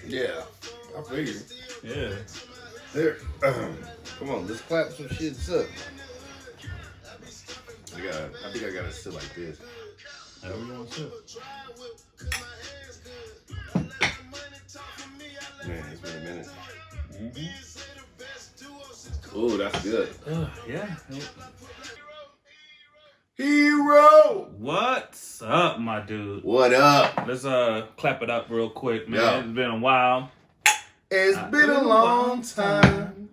Yeah, I figured. Yeah. There. Come on, let's clap some shit up. I think I gotta sit like this. However you want to. Man, it's been a minute. Mm-hmm. Ooh, that's good. Yeah. Hero! What's up, my dude? What up? Let's clap it up real quick, man. Yeah. It's been a while. It's been a long time.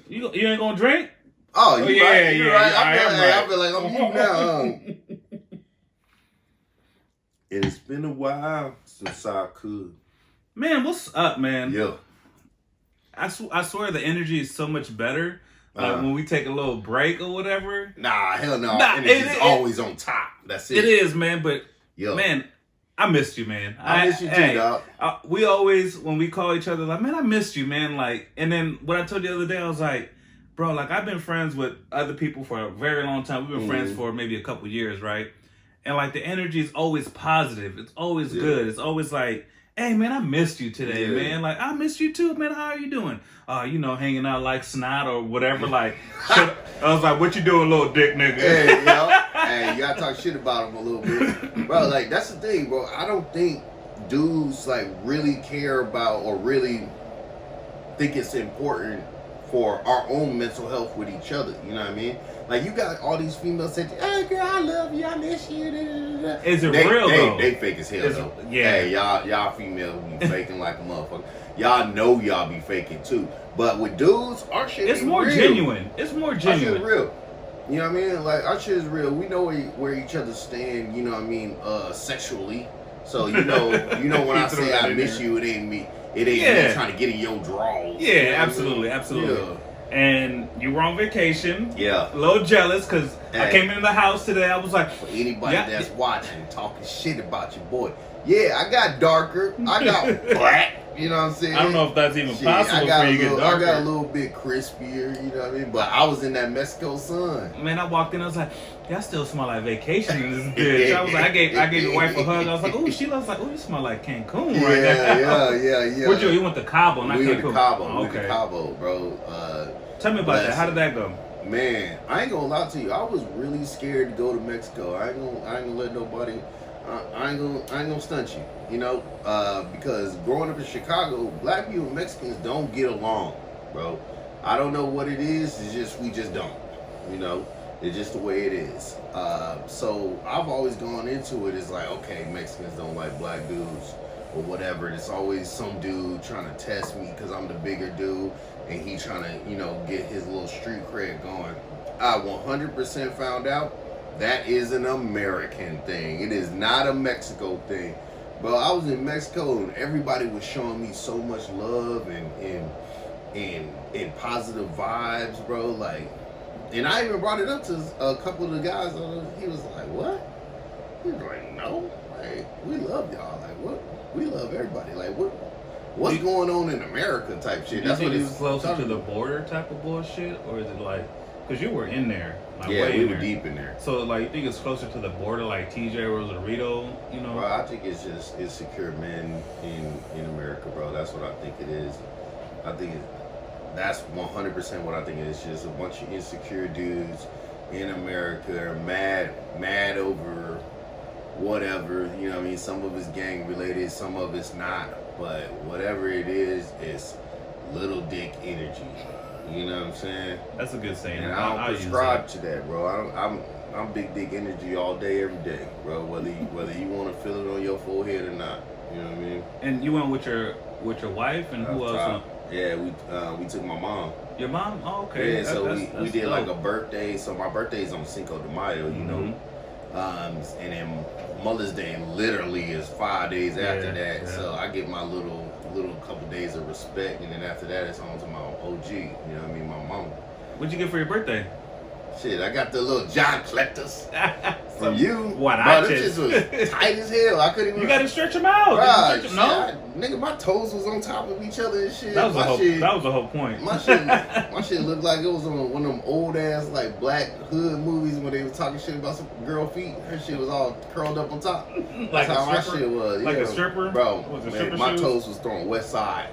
You ain't gonna drink? Oh, you yeah, right. You're yeah, right. yeah, I feel like I'm you now. It's been a while since I could. Man, what's up, man? Yeah. I swear the energy is so much better when we take a little break or whatever. Nah, hell no. Energy's always on top. That's it. It is, man. But yeah. Man, I missed you, man. I miss you too, dog. We always, when we call each other, like, man, I missed you, man. Like, and then what I told you the other day, I was like, bro, like, I've been friends with other people for a very long time. We've been friends for maybe a couple years, right? And like, the energy is always positive. It's always good. It's always like, hey, man, I missed you today, man. Like, I missed you too, man. How are you doing? Hanging out like snot or whatever. Like, I was like, what you doing, little dick nigga? Hey, hey, you gotta talk shit about him a little bit. Bro, like, that's the thing, bro. I don't think dudes, like, really care about or really think it's important for our own mental health with each other. You know what I mean? Like, you got all these females saying, hey, girl, I love you, I miss you. Is it real, though? They fake as hell, though. Yeah. Hey, y'all females be faking like a motherfucker. Y'all know y'all be faking, too. But with dudes, our shit it's more real. genuine. It's more genuine. Our shit is real. You know what I mean? Like, our shit is real. We know where each other stand, you know what I mean, sexually. So, you know when I say I miss you, it ain't me. It ain't me trying to get in your drawers. Yeah, you know absolutely. Yeah. And you were on vacation. Yeah. A little jealous because I came into the house today. I was like, for anybody that's watching, talking shit about your boy. Yeah, I got darker. I got black. You know what I'm saying? I don't know if that's even possible for you to get darker. I got a little bit crispier, you know what I mean? But I was in that Mexico sun. Man, I walked in, I was like, y'all still smell like vacation in this bitch. I was like, I gave your wife a hug. I was like, ooh, she looks like, ooh, you smell like Cancun right now. Yeah. Where'd you went to Cabo, not Cancun? We went to Cabo. We went to Cabo, bro. Tell me about that. How did that go? Man, I ain't gonna lie to you. I was really scared to go to Mexico. I ain't gonna let nobody. I ain't gonna stunt you, you know, because growing up in Chicago, black people and Mexicans don't get along, bro. I don't know what it is. It's just we just don't, you know. It's just the way it is. So I've always gone into it as like, okay, Mexicans don't like black dudes or whatever. It's always some dude trying to test me because I'm the bigger dude and he trying to, get his little street cred going. I 100% found out that is an American thing. It is not a Mexico thing. Bro, I was in Mexico and everybody was showing me so much love and positive vibes, bro. Like, and I even brought it up to a couple of the guys. He was like, what? He was like, no. Like, we love y'all. Like, what? We love everybody. Like, what's going on in America type shit? That's what he was closer to the border type of bullshit? Or is it like, because you were in there. Like, yeah, we were deep in there. So, like, you think it's closer to the border, like TJ Rosarito, you know? Bro, I think it's secure men in America, bro. That's what I think it is. I think that's 100% what I think it is. Just a bunch of insecure dudes in America are mad over whatever. You know what I mean? Some of it's gang related, some of it's not. But whatever it is, it's little dick energy. You know what I'm saying? That's a good saying. And I don't prescribe to that, bro. I'm big dick energy all day, every day, bro. Whether you want to feel it on your forehead or not, you know what I mean. And you went with your wife and who else? Yeah, we took my mom. Your mom? Oh, okay. Yeah, so we did like a birthday. So my birthday is on Cinco de Mayo, you know. And then Mother's Day literally is 5 days after that. Yeah. So I get my little couple days of respect, and then after that it's on to my OG. You know what I mean? My mama. What'd you get for your birthday? Shit, I got the little John Collectors. From you, What bro, I them just shits was tight as hell. I couldn't even. You gotta stretch them out. Bruh, Stretch 'em, no, nigga, my toes was on top of each other and shit. that was the my whole. shit, That was the whole point. my shit looked like it was on one of them old ass like black hood movies when they was talking shit about some girl feet. Her shit was all curled up on top. Like That's how a my stripper? shit was. Like yeah. a stripper? Bro. Was it Man, stripper my shoes? toes was throwing west side.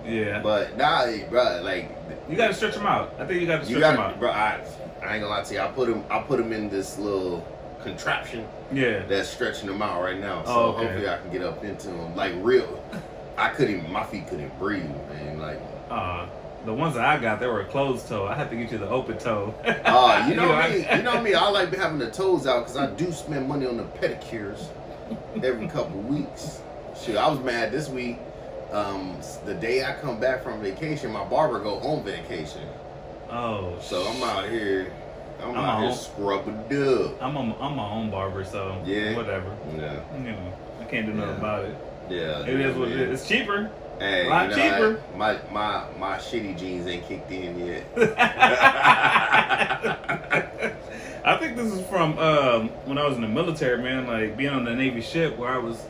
Yeah, But nah, bro, like you gotta stretch them out. I think you gotta you stretch them got, out. bro. I ain't gonna lie to you. I put them in this little contraption Yeah. that's stretching them out right now. So Oh, okay. hopefully I can get up into them like real. My feet couldn't breathe, man. Like, The ones that I got, they were a closed toe. I had to get you the open toe. you know me. I like having the toes out because I do spend money on the pedicures every couple weeks. Shit, I was mad this week. The day I come back from vacation, my barber go on vacation. Oh, So I'm out here. I'm out out here home. scrubbing dub. I'm my own barber, so Yeah. whatever. Yeah, You know, I can't do nothing Yeah. about it. yeah. It is what it is. It's cheaper. Hey, A lot cheaper. My shitty jeans ain't kicked in yet. I think this is from when I was in the military, man. Like being on the Navy ship, where I was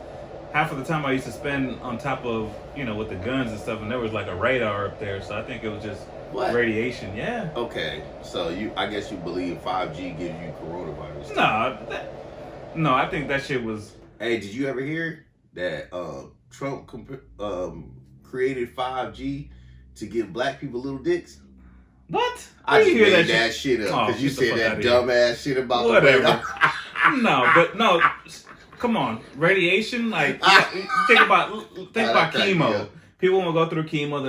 half of the time I used to spend on top of with the guns and stuff, and there was like a radar up there. So I think it was just What? radiation. Yeah. Okay, so I guess you believe 5G gives you coronavirus. No, I think that shit was. Hey, did you ever hear that Trump created 5G to give black people little dicks? What? I just didn't hear made that shit. shit up Oh, because you get the said fuck that outta here. dumbass shit about Whatever. the No, but no. Come on, radiation. Like think about cracked me chemo. up. People will go through chemo.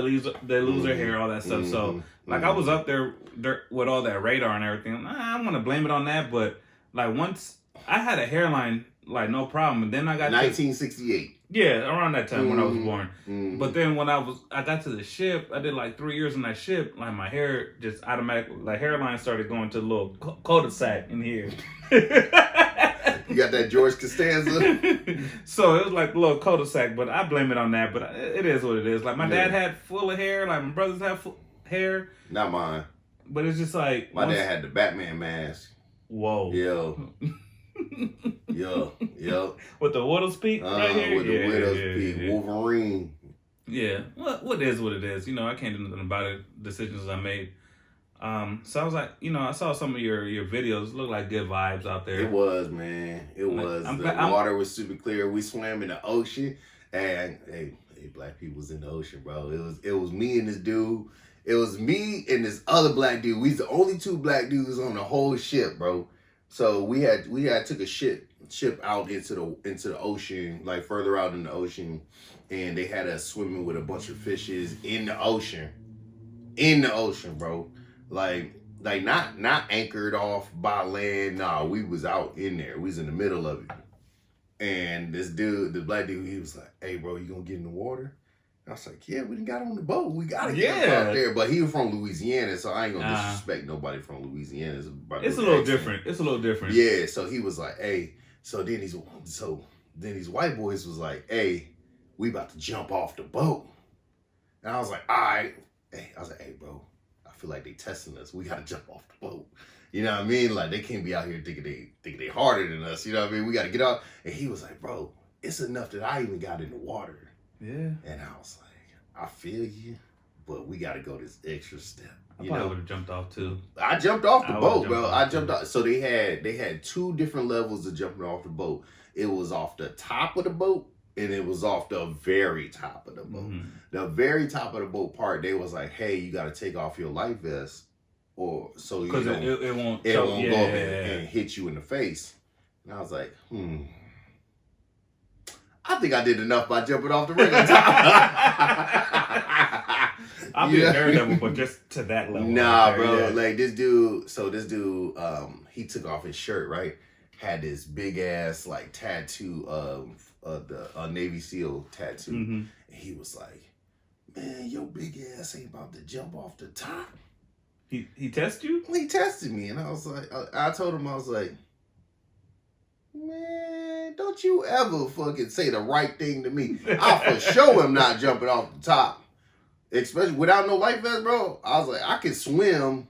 They lose their hair, all that stuff. So like I was up there with all that radar and everything. I don't want to blame it on that, but like once I had a hairline, like no problem. And then I got 1968. around that time when I was born. Mhm. But then when I got to the ship, I did like 3 years on that ship. Like my hair just automatically, like hairline started going to a little cul-de-sac in here. You got that George Costanza? So it was like a little cul-de-sac, but I blame it on that. But it is what it is. Like my Yeah. dad had full of hair, like my brothers had full hair, Not mine. but it's just like My dad had the Batman mask. Whoa, Yo. Yo. with the widow's peak right here, With the widow's peak. yeah. Wolverine. Yeah, what is what it is. I can't do nothing about it. Decisions I made. So I was like, I saw some of your videos. Look like good vibes out there. It was, man. It Like, was. I'm The glad- water was super clear. We swam in the ocean, and hey, black people was in the ocean, bro. It was me and this dude. It was me and this other black dude. We was the only two black dudes on the whole ship, bro. So we had took a ship out into the ocean, like further out in the ocean, and they had us swimming with a bunch of fishes in the ocean. In the ocean, bro. Like not anchored off by land. Nah, we was out in there. We was in the middle of it. And this dude, the black dude, he was like, "Hey, bro, you gonna get in the water?" I was like, "Yeah, we done got on the boat. We gotta get out there." But he was from Louisiana, so I ain't gonna disrespect nobody from Louisiana. It's a little different. It's a little different. Yeah. So he was like, "Hey," so then these white boys was like, "Hey, we about to jump off the boat," and I was like, "All right." Hey, I was like, "Hey, bro, I feel like they testing us. We gotta jump off the boat." You know what I mean? Like they can't be out here thinking they harder than us. You know what I mean? We gotta get out. And he was like, "Bro, it's enough that I even got in the water." Yeah. And I was like, "I feel you, but we gotta go this extra step." I probably would have jumped off too. I jumped off the I boat, would've bro. jumped I off, jumped too. off. So they had two different levels of jumping off the boat. It was off the top of the boat, and it was off the very top of the boat. Mhm. The very top of the boat part, they was like, "Hey, you got to take off your life vest, or so you Because don't, it won't. it won't go up yeah. and hit you in the face." And I was like, I think I did enough by jumping off the regular top. I'll be a daredevil, but just to that level. Nah, right there, bro. yeah. Like this dude. So this dude, he took off his shirt, right? Had this big ass like tattoo of the Navy SEAL tattoo. Mhm. And he was like, "Man, your big ass ain't about to jump off the top." He test you? He tested me, and I was like, I told him, I was like, "Man, don't you ever fucking say the right thing to me. I for sure am not jumping off the top. Especially without no life vest, bro." I was like, "I can swim,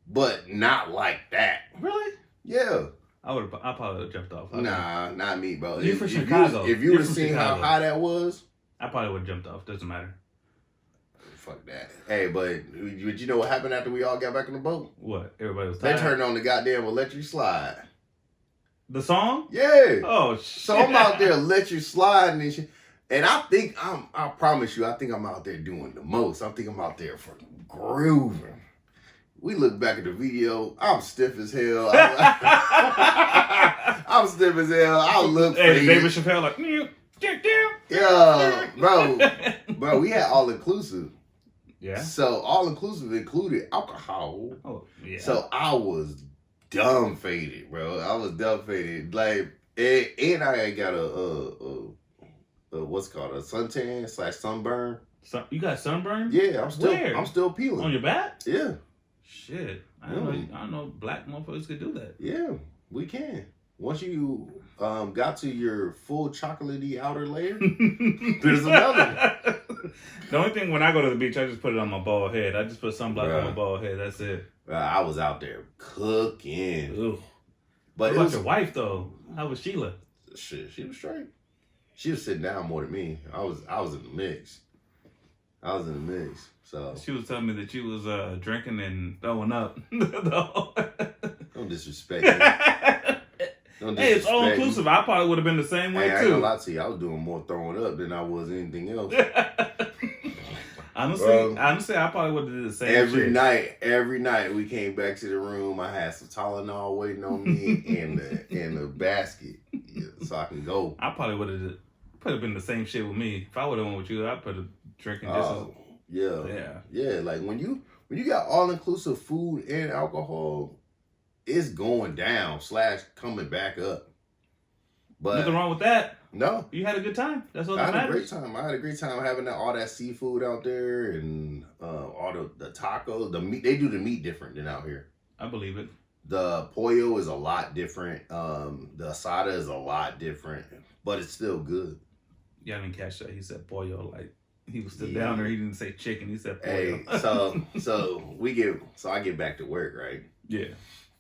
but not like that." Really? Yeah. I probably would have jumped off. Nah, not me, bro. You're from Chicago. If you would have seen how high that was, I probably would have jumped off. Doesn't matter. Fuck that. Hey, but you know what happened after we all got back on the boat? What? Everybody was tired. They turned on the goddamn electric slide. The song? Yeah. Oh, shit. So I'm out there electric sliding and shit. And I think I promise you, I think I'm out there doing the most. I think I'm out there for grooving. We look back at the video. I'm stiff as hell. I'm stiff as hell. I look Hey, David Chappelle like, yeah, bro, we had all inclusive. Yeah. So all inclusive included alcohol. Oh, yeah. So I was dumb faded, bro. I was dumb faded. Like, and I got a what's it called, a suntan / sunburn. So, you got sunburn? Yeah, I'm Where? still peeling. On your back? Yeah. Shit. I don't know black motherfuckers could do that. Yeah, we can. Once you got to your full chocolatey outer layer, there's another one. The only thing when I go to the beach, I just put it on my bald head. I just put sunblock on my bald head. That's it. I was out there cooking. Ugh. But what about your wife though? How was Sheila? Shit, she was straight. She was sitting down more than me. I was in the mix. So she was telling me that you was drinking and throwing up. Don't disrespect me. Hey, it's all inclusive. I probably would have been the same way too. I ain't too. gonna lie to you. I was doing more throwing up than I was anything else. Honestly, I probably would have did the same. Every night we came back to the room. I had some Tylenol waiting on me and a basket, so I can go. I probably would have been the same shit with me. If I would have went with you, I'd put a drinking just yeah. Like when you got all inclusive food and alcohol, it's going down / coming back up. But nothing wrong with that. No, you had a good time. That's all that matters. I had a great time having all that seafood out there and all the tacos. The meat, they do the meat different than out here. I believe it. The pollo is a lot different. The asada is a lot different, but it's still good. Yeah, I didn't catch that. He said pollo like he was still down there. He didn't say chicken. He said pollo. Hey, so I get back to work, right? Yeah.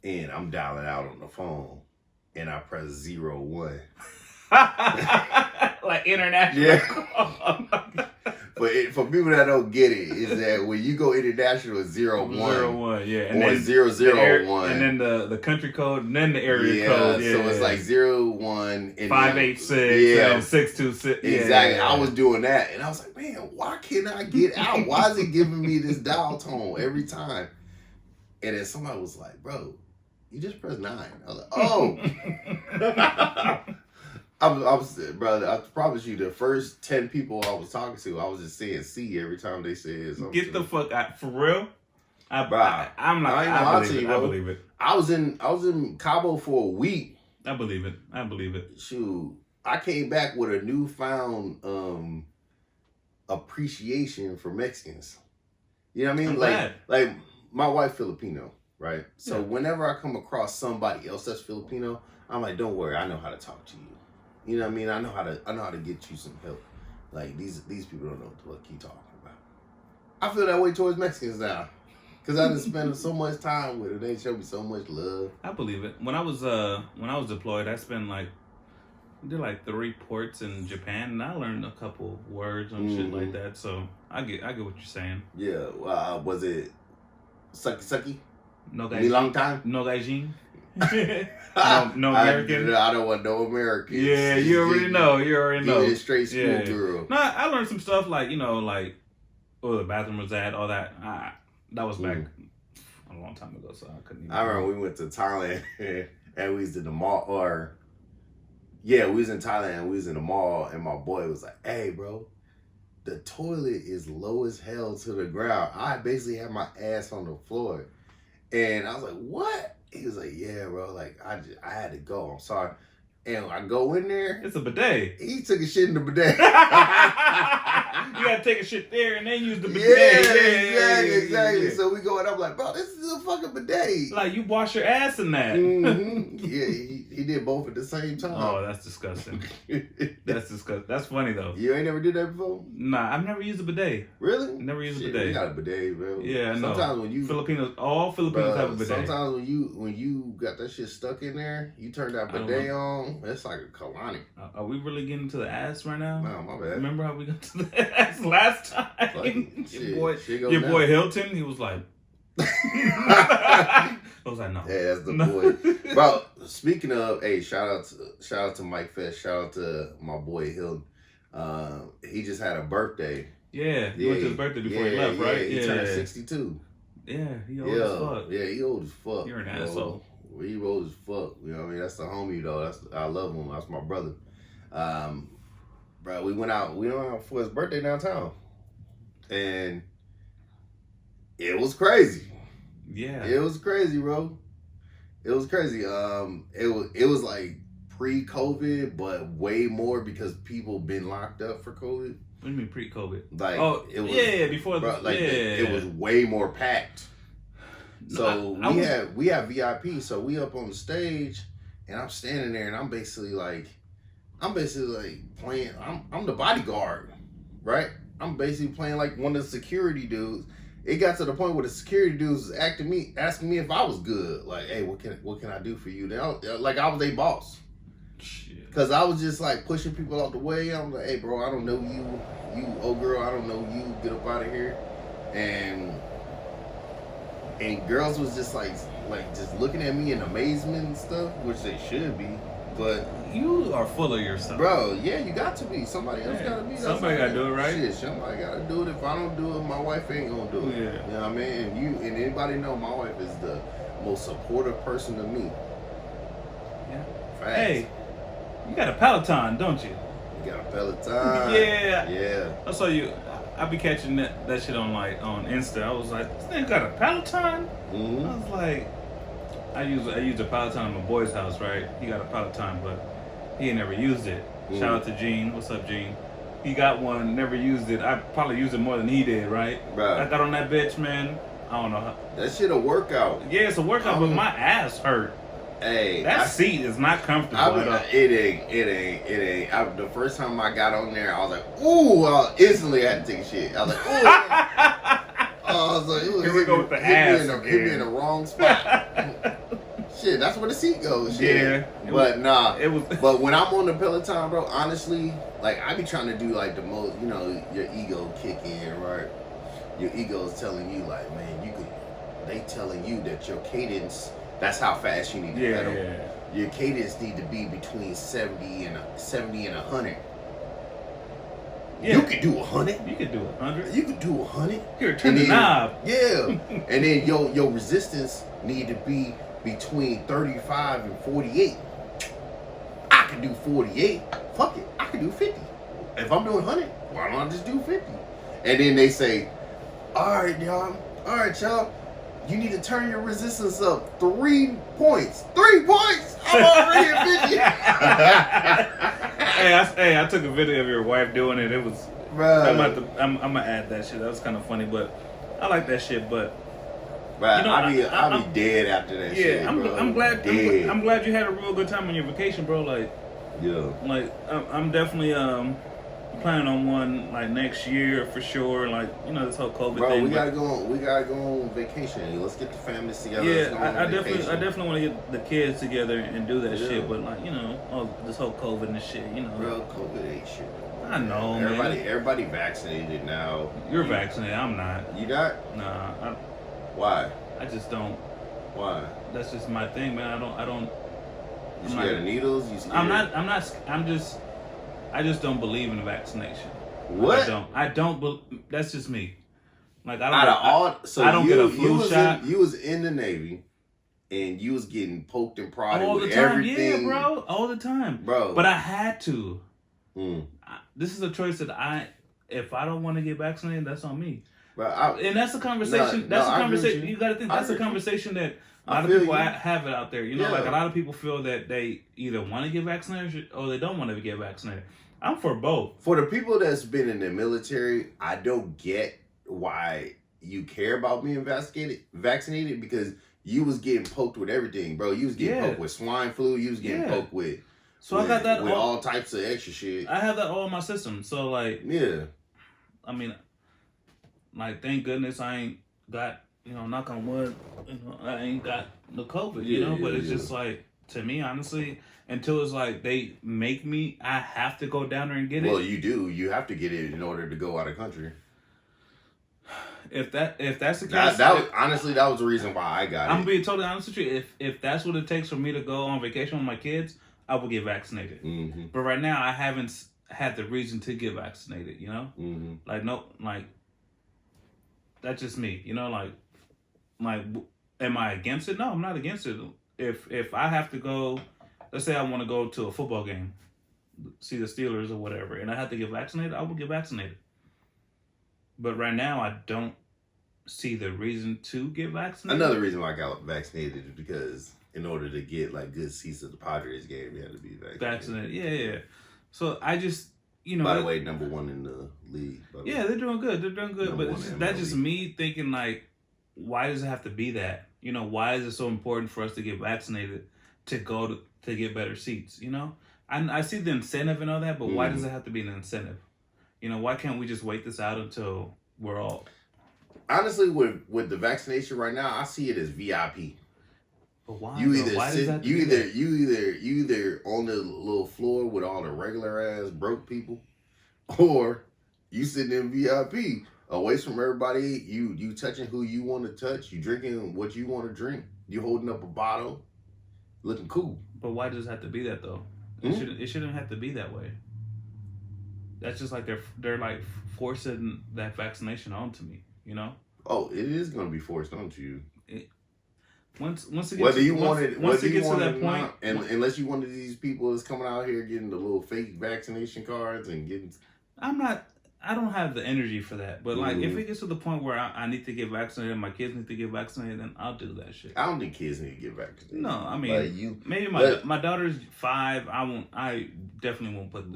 And I'm dialing out on the phone, and I press 01. Like international. Yeah. But for people that don't get it, is that when you go international, it's 01. 01, yeah. And or then 001. And then the country code, and then the area code. Yeah, so it's like 01 and 586 and 626. Exactly. I was doing that, and I was like, man, why can't I get out? Why is it giving me this dial tone every time? And then somebody was like, bro, you just press 9. I was like, oh. Brother, I promise you, the first 10 people I was talking to, I was just saying C every time they said something. Get the fuck out. For real? I believe it. I was in Cabo for a week. I believe it. Shoot. I came back with a newfound appreciation for Mexicans. You know what I mean? Like my wife Filipino, right? So whenever I come across somebody else that's Filipino, I'm like, don't worry, I know how to talk to you. You know what I mean? I know how to get you some help. Like these people don't know what you talking about. I feel that way towards Mexicans now, cause I just spent so much time with them. They show me so much love. I believe it. When I was deployed, I spent did 3 ports in Japan, and I learned a couple words and shit like that. So I get what you're saying. Yeah. Was it sucky? No gaijin. Long time. No gaijin. no American. I don't want no American. Yeah, you already know. Give it straight school girl. No, I learned some stuff like where the bathroom was at, all that. That was back a long time ago, so I couldn't even. I remember we went to Thailand and we was in the mall, we was in Thailand and we was in the mall, and my boy was like, hey, bro, the toilet is low as hell to the ground. I basically had my ass on the floor. And I was like, what? He was like, yeah, bro. Like, I had to go. I'm sorry. And I go in there. It's a bidet. He took a shit in the bidet. You got to take a shit there and then use the bidet. Exactly. Yeah. So we go and I'm like, bro, this is a fucking bidet. Like, you wash your ass in that. Mm-hmm. Yeah, He did both at the same time. Oh, that's disgusting. That's disgusting. That's funny though. You ain't never did that before? Nah, I've never used a bidet. Really? Never used a Shit, bidet. You got a bidet, bro. Yeah, I know. Sometimes when you all Filipinos have a bidet. Sometimes when you got that shit stuck in there, you turn that bidet on. It's like a colonic. Are we really getting to the ass right now? No, my bad. Remember how we got to the ass last time? Like, your boy Hilton, he was like. I was like, no. Yeah, that's the boy. Bro, speaking of, hey, shout out to Mike Fest. Shout out to my boy Hilton. He just had a birthday. Yeah, he went to his birthday before he left, right? He turned 62. Yeah, he old as fuck. Yeah, he old as fuck. You're an asshole. He old as fuck. You know what I mean? That's the homie though. I love him. That's my brother. Bro, we went out for his birthday downtown. And it was crazy. Yeah. It was crazy, bro. It was crazy. It was like pre-COVID, but way more because people been locked up for COVID. What do you mean pre-COVID? Like, it was, before. Bro, like it was way more packed. So we have VIP. So we up on the stage, and I'm standing there, and I'm basically like playing. I'm the bodyguard, right? I'm basically playing like one of the security dudes. It got to the point where the security dudes was asking me if I was good. Like, hey, what can I do for you? Like I was a boss. Shit. Cause I was just like pushing people out the way. I'm like, hey, bro, I don't know you old girl, I don't know you. Get up out of here. And girls was just like just looking at me in amazement and stuff, which they should be. But you are full of yourself, bro. Yeah, you got to be. Somebody else got to be. Somebody got to do it, right? Shit, somebody got to do it. If I don't do it, my wife ain't gonna do it. Yeah. You know what I mean? And anybody know my wife is the most supportive person to me. Yeah. Facts. Hey, you got a Peloton, don't you? You got a Peloton. Yeah. Yeah. I saw you. I be catching that shit on Insta. I was like, this nigga got a Peloton. Mm-hmm. I was like, I used a Peloton at my boy's house, right? He got a Peloton, but he ain't never used it. Mm-hmm. Shout out to Gene. What's up, Gene? He got one, never used it. I probably used it more than he did, right? Right. I got on that bitch, man. I don't know how. That shit a workout. Yeah, it's a workout, but my ass hurt. Hey, that seat is not comfortable. It ain't. The first time I got on there, I was like, ooh, I instantly had to take a shit. I was like, ooh. I was like, here we go with the ass. Hit me in the wrong spot. Shit, that's where the seat goes. Shit. Yeah. But when I'm on the Peloton, bro, honestly, like I be trying to do like the most, your ego kick in, right? Your ego is telling you like, man, they telling you that your cadence, that's how fast you need to pedal. Yeah. Your cadence need to be between 70 and 100. Yeah. You could do 100. You could do 100. You could do 100. Here, turn the knob. Yeah. And then your resistance need to be between 35 and 48. I could do 48. Fuck it. I could do 50. If I'm doing 100, why don't I just do 50? And then they say, all right, y'all. You need to turn your resistance up 3 points. 3 points? I'm already at 50. Hey, I took a video of your wife doing it. It was. Bro. I'm gonna add that shit. That was kind of funny, but I like that shit. But right, I'll be dead after that shit. Yeah, bro. I'm glad. I'm glad you had a real good time on your vacation, bro. Like, yeah. Like, I'm definitely planning on one like next year for sure. Like, this whole COVID bro, thing. We gotta go on vacation. Let's get the families together. Yeah, I definitely want to get the kids together and do that shit. But like, this whole COVID and shit. Bro, COVID ain't shit. I know, everybody vaccinated now. You're vaccinated. I'm not. You not? Nah. Why? I just don't. Why? That's just my thing, man. I don't. You scared of needles? You scared? I'm not. I just don't believe in the vaccination. What? I don't. That's just me. Like I don't. I don't get a flu shot. You was in the Navy, and you was getting poked and prodded all with the time. everything. Yeah, bro. All the time, bro. But I had to. Mm. This is a choice that if I don't want to get vaccinated, that's on me. Bro, and that's a conversation. That's a conversation. You got to think. That's a conversation that a lot of people have it out there. Like a lot of people feel that they either want to get vaccinated or they don't want to get vaccinated. I'm for both. For the people that's been in the military, I don't get why you care about being vaccinated because you was getting poked with everything, bro. You was getting poked with swine flu. You was getting poked with. So I got that with all types of extra shit. I have that all in my system. So like, I mean, like, thank goodness I ain't got, knock on wood, I ain't got the COVID, but it's just like, to me, honestly, until it's like they make me, I have to go down there and get it. Well, you do. You have to get it in order to go out of country. If that's the case, honestly, that was the reason why I got it. I'm being totally honest with you. If that's what it takes for me to go on vacation with my kids, I will get vaccinated. Mm-hmm. But right now, I haven't had the reason to get vaccinated. Mm-hmm. Like, no, like, that's just me. Like, am I against it? No, I'm not against it. If I have to go, let's say I want to go to a football game, see the Steelers or whatever, and I have to get vaccinated, I will get vaccinated. But right now, I don't see the reason to get vaccinated. Another reason why I got vaccinated is because in order to get like good seats at the Padres game, you had to be vaccinated. Yeah. So I just, By the way, number one in the league. Yeah, they're doing good. But that's just me thinking, like, why does it have to be that? Why is it so important for us to get vaccinated to go to get better seats? I see the incentive and all that, but why does it have to be an incentive? Why can't we just wait this out until we're all... Honestly, with the vaccination right now, I see it as VIP. But why? You either on the little floor with all the regular ass broke people, or you sitting in VIP away from everybody. You touching who you want to touch. You drinking what you want to drink. You holding up a bottle, looking cool. But why does it have to be that though? It shouldn't have to be that way. That's just like they're like forcing that vaccination onto me. Oh, it is going to be forced onto you. Once it gets whether you to that point, not, and unless you one of these people that's coming out here getting the little fake vaccination cards and getting. I don't have the energy for that. But like, if it gets to the point where I need to get vaccinated, my kids need to get vaccinated, then I'll do that shit. I don't think kids need to get vaccinated. No, I mean, like maybe my daughter's 5. I definitely won't put.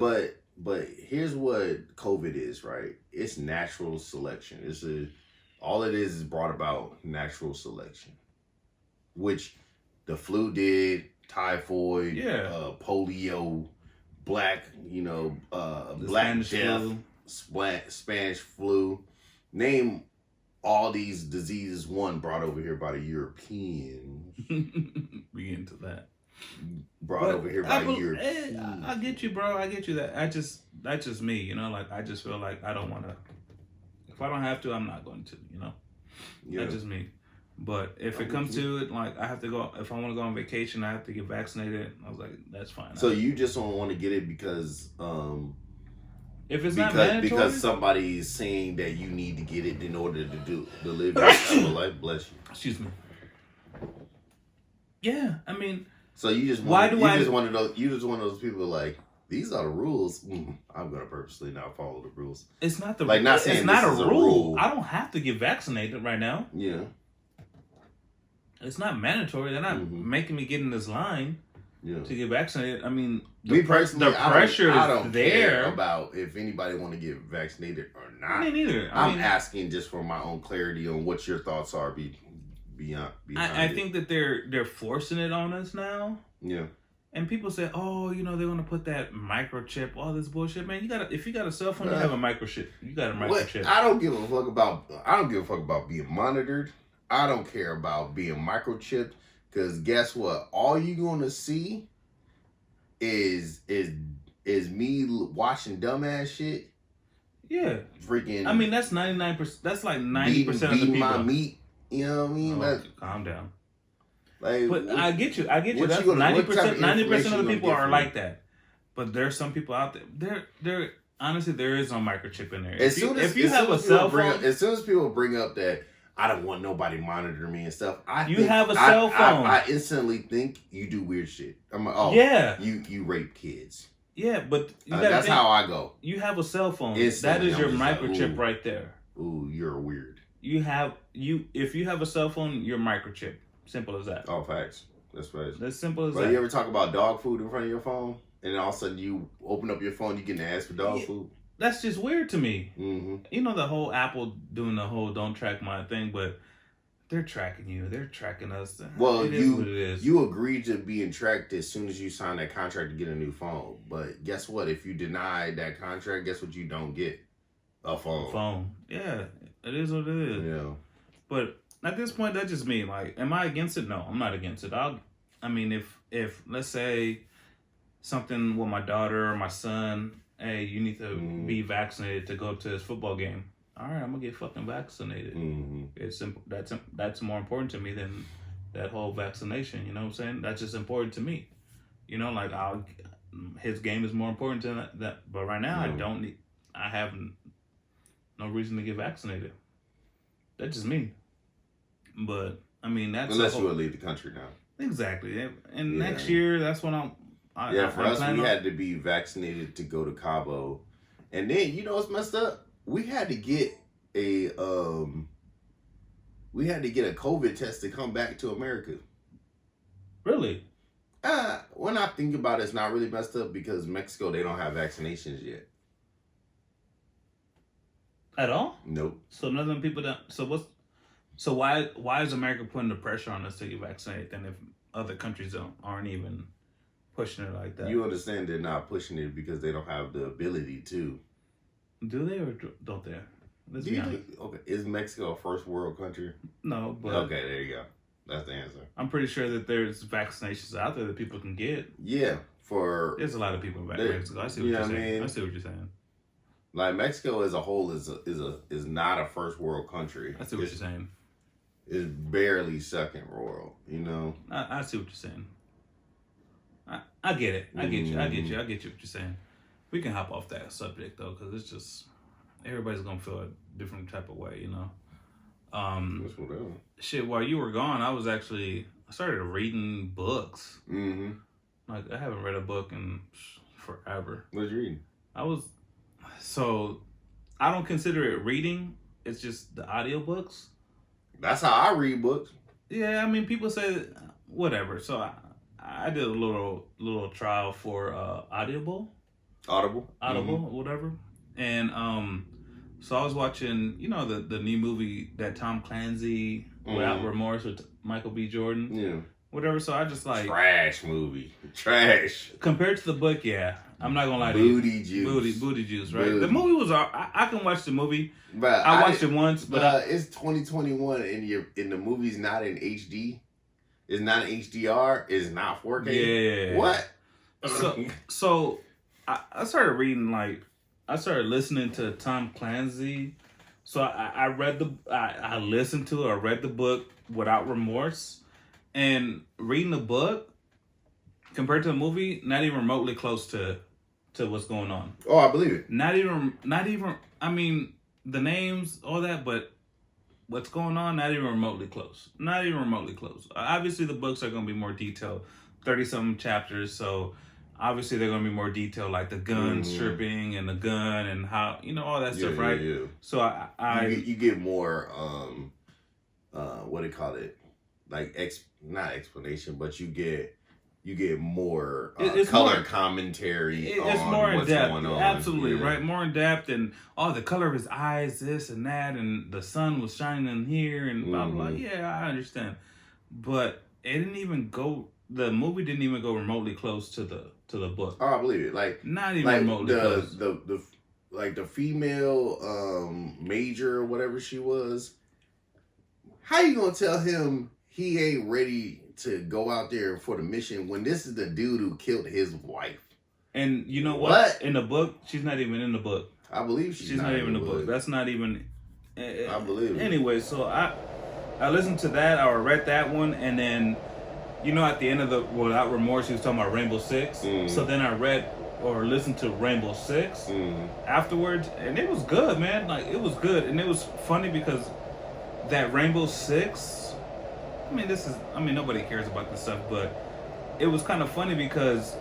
But here's what COVID is, right? It's natural selection. All it is brought about natural selection, which the flu did, typhoid, polio, black Spanish death, Spanish flu. Name all these diseases brought over here by the Europeans. We get into that. Over here by Europeans. I get you, bro. I get you. That's just me. Like, I just feel like I don't want to. If I don't have to, I'm not going to. That's just me. But if it comes to it, like, I have to go. If I want to go on vacation, I have to get vaccinated. I was like, that's fine. So you just don't want to get it because if it's not mandatory, because somebody is saying that you need to get it in order to live your type of life. Bless you. Excuse me. Yeah, I mean. So you just one of those people like, these are the rules. I'm gonna purposely not follow the rules. It's not the like not saying it's not a rule. I don't have to get vaccinated right now. Yeah. It's not mandatory. They're not making me get in this line to get vaccinated. I mean, me personally, the pressure I don't there care about if anybody want to get vaccinated or not. Me neither. I'm asking just for my own clarity on what your thoughts are beyond I think that they're forcing it on us now. Yeah. And people say, oh, they want to put that microchip, all this bullshit, man. If you got a cell phone, you have a microchip. You got a microchip. I don't give a fuck about being monitored. I don't care about being microchipped, because guess what? All you're gonna see is me watching dumbass shit. Yeah. Freaking. I mean, that's 99%. That's like 90% of the people. My meat. You know what I mean? Oh, calm down. Like, but I get you. That's 90%. 90% of the people are like that. But there's some people out there. There honestly, there is no microchip in there. If you have a cell phone, as soon as people bring up that I don't want nobody monitoring me and stuff, you have a cell phone. I instantly think you do weird shit. I'm like, oh yeah, you rape kids. Yeah, but that's how I go. You have a cell phone. That is your microchip right there. Ooh, you're weird. If you have a cell phone, you're microchip. Simple as that. Oh, facts. That's facts. That's simple as that. You ever talk about dog food in front of your phone, and then all of a sudden you open up your phone, you get an ask for dog food? That's just weird to me. Mm-hmm. The whole Apple doing the whole don't track my thing, but they're tracking you. They're tracking us. Well, it is what it is. you agreed to being tracked as soon as you sign that contract to get a new phone. But guess what? If you deny that contract, guess what you don't get? A phone. Yeah, it is what it is. Yeah. But at this point, that's just me. Like, am I against it? No, I'm not against it. I mean, if let's say something with my daughter or my son, hey, you need to be vaccinated to go to this football game. All right, I'm gonna get fucking vaccinated. It's simple. That's more important to me than that whole vaccination. You know what I'm saying? That's just important to me. You know, like his game is more important than that. But right now, I have no reason to get vaccinated. That's just me. But I mean, that's unless you would leave the country now. Exactly. And next year, that's when for us, we had to be vaccinated to go to Cabo, and then you know what's messed up? We had to get a COVID test to come back to America. Really? When I think about it, it's not really messed up because Mexico, they don't have vaccinations yet. At all? Nope. So none of them people don't. So why is America putting the pressure on us to get vaccinated? Then if other countries aren't even pushing it like that, you understand they're not pushing it because they don't have the ability to. Do they or don't they? Let's be honest. Okay, is Mexico a first world country? No, but okay, there you go. That's the answer. I'm pretty sure that there's vaccinations out there that people can get. Yeah, there's a lot of people in Mexico. I see what you're saying. I see what you're saying. Like Mexico as a whole is not a first world country. I see what you're saying. It's barely second world. You know. I see what you're saying. I get it. I get you. I get you. I get you what you're saying. We can hop off that subject though, because it's just everybody's gonna feel a different type of way, you know. That's whatever. Shit, while you were gone, I started reading books. Mm-hmm. Like I haven't read a book in forever. What was you reading? I don't consider it reading. It's just the audiobooks. That's how I read books. Yeah, I mean, people say whatever. So I did a little trial for Audible, whatever. And so I was watching, you know, the new movie that Tom Clancy, Without Remorse, with Michael B. Jordan. Yeah. Whatever. So I just like trash movie. Trash. Compared to the book, yeah. I'm not gonna lie to you. Booty juice, right? Booty. The movie was. I can watch the movie. But I watched it once, but it's 2021 and the movie's not in HD. It's not in HDR. It's not 4K. Yeah. What? So I started reading, like, I started listening to Tom Clancy. So I listened to or read the book Without Remorse, and reading the book compared to the movie, not even remotely close to what's going on. Oh, I believe it. Not even. I mean, the names, all that, but what's going on, not even remotely close. Not even remotely close. Obviously, the books are going to be more detailed, 30-something chapters, so obviously they're going to be more detailed, like the gun stripping and the gun and how, you know, all that stuff, right? Yeah. So you get more, what do you call it? Like, not explanation, but you get more color more, commentary. It's more in depth. Going on. Absolutely, right? More in depth, and the color of his eyes, this and that, and the sun was shining here, and blah blah. Yeah, I understand, but it didn't even go. The movie didn't even go remotely close to the book. Oh, I believe it. Like not even remotely close. The female major or whatever she was. How you gonna tell him he ain't ready to go out there for the mission when this is the dude who killed his wife? And you know what? In the book, she's not even in the book. I believe she's not even in the book. That's not even. I believe it. Anyway, so I listened to that or read that one, and then, you know, at the end of the Without Remorse, he was talking about Rainbow Six. So then I read or listened to Rainbow Six afterwards, and it was good, man. Like, it was good, and it was funny because that Rainbow Six. I mean, nobody cares about this stuff, but it was kind of funny because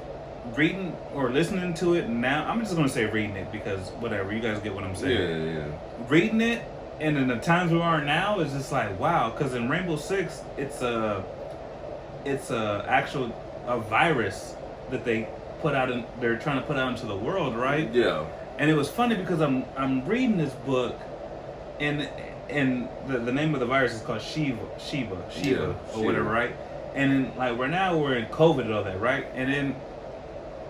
reading or listening to it now, I'm just going to say reading it because whatever, you guys get what I'm saying. Yeah. Reading it, and in the times we are now, is just like, wow, because in Rainbow Six, it's a virus that they're trying to put out into the world, right? Yeah. And it was funny because I'm reading this book, and and the name of the virus is called Shiva, Yeah, or whatever, right? And then, like we're in COVID and all that, right? And then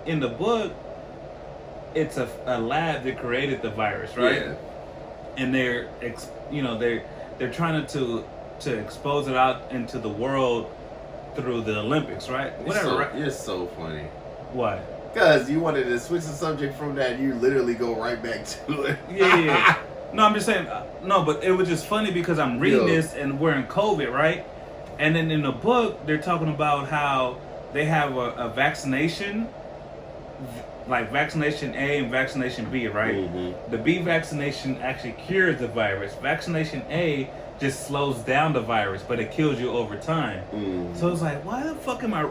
in the book, it's a lab that created the virus, right? Yeah. And they're trying to expose it out into the world through the Olympics, right? Whatever, right? You're so funny. Why? Because you wanted to switch the subject from that, you literally go right back to it. Yeah. No, I'm just saying. No, but it was just funny because I'm reading this and we're in COVID, right? And then in the book, they're talking about how they have a vaccination, like vaccination A and vaccination B, right? Mm-hmm. The B vaccination actually cures the virus. Vaccination A just slows down the virus, but it kills you over time. Mm-hmm. So it's like, why the fuck am I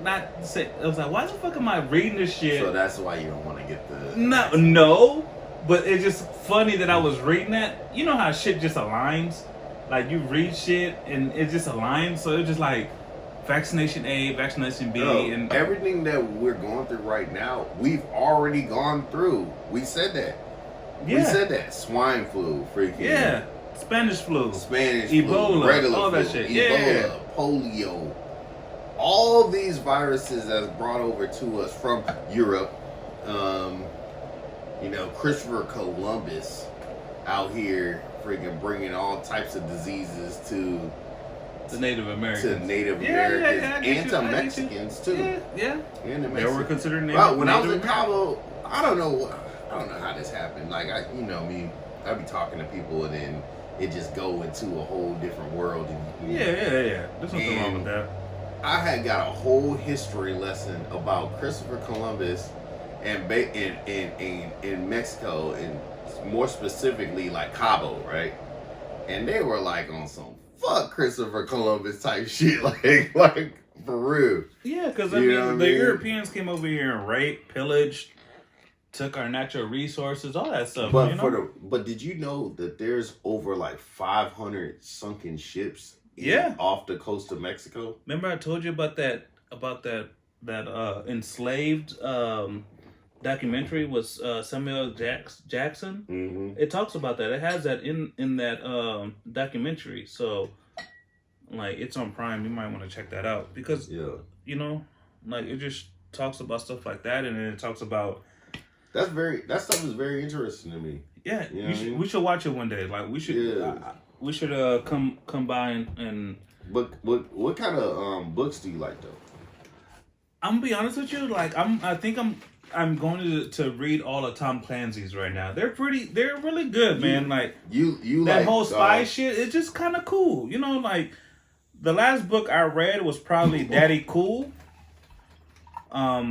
not say? I was like, why the fuck am I reading this shit? So that's why you don't want to get the No, but it's just funny that I was reading that. You know how shit just aligns? Like you read shit and it just aligns. So it's just like vaccination A, vaccination B, and everything that we're going through right now, we've already gone through. We said that. Yeah. We said that. Swine flu, freaking. Yeah. Spanish flu, Ebola, flu, regular all flu, that shit. Ebola, polio. All these viruses that's brought over to us from Europe. Christopher Columbus out here freaking bringing all types of diseases to the Native Americans. And to Mexicans too. Yeah. And the They were Mexicans. considered Native. Well, when I was Native in Cabo, I don't know how this happened. Like I'd be talking to people and then it just go into a whole different world. Yeah. There's nothing wrong with that. I had got a whole history lesson about Christopher Columbus and in Mexico, and more specifically like Cabo, right? And they were like on some fuck Christopher Columbus type shit, like for real. Yeah, because the Europeans came over here and raped, pillaged, took our natural resources, all that stuff. But did you know that there's over like 500 sunken ships? Off the coast of Mexico. Remember I told you about that enslaved documentary was Samuel Jackson. Mm-hmm. It talks about that. It has that in that documentary. So like it's on Prime. You might want to check that out because like it just talks about stuff like that, and then it talks about that stuff is very interesting to me. Yeah, we should watch it one day. Like we should. Yeah. We should come by and. But what kind of books do you like though? I'm gonna be honest with you. Like I think I'm going to read all of Tom Clancy's right now. They're really good, man. Like you that like, whole spy shit. It's just kind of cool, like the last book I read was probably Daddy Cool. I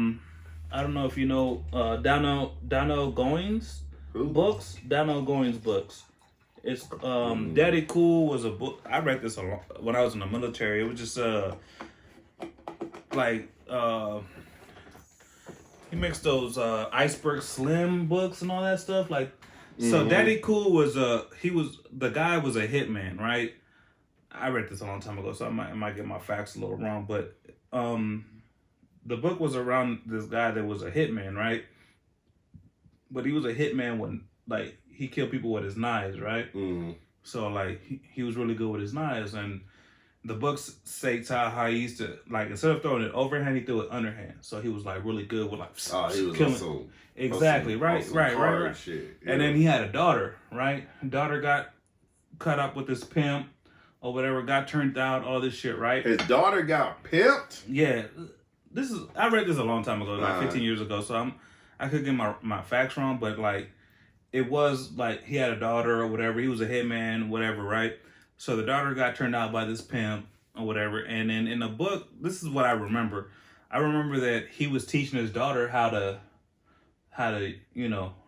don't know if you know Dano Goins books. Dano Goins books. It's Daddy Cool was a book. I read this when I was in the military. It was just he makes those Iceberg Slim books and all that stuff. Like so Daddy Cool was the guy was a hitman, right? I read this a long time ago, so I might get my facts a little wrong, but the book was around this guy that was a hitman, right? But he was a hitman when like he killed people with his knives, right? Mm-hmm. So like he was really good with his knives, and the books say how he used to like instead of throwing it overhand, he threw it underhand. So he was like really good with like he was killing. Exactly, right. Shit. Yeah. And then he had a daughter, right? Daughter got cut up with this pimp or whatever, got turned out, all this shit, right? His daughter got pimped? Yeah. I read this a long time ago, like 15 years ago, so I could get my facts wrong, but like it was like he had a daughter or whatever, he was a hitman, whatever, right? So the daughter got turned out by this pimp or whatever, and then in the book, this is what I remember. I remember that he was teaching his daughter how to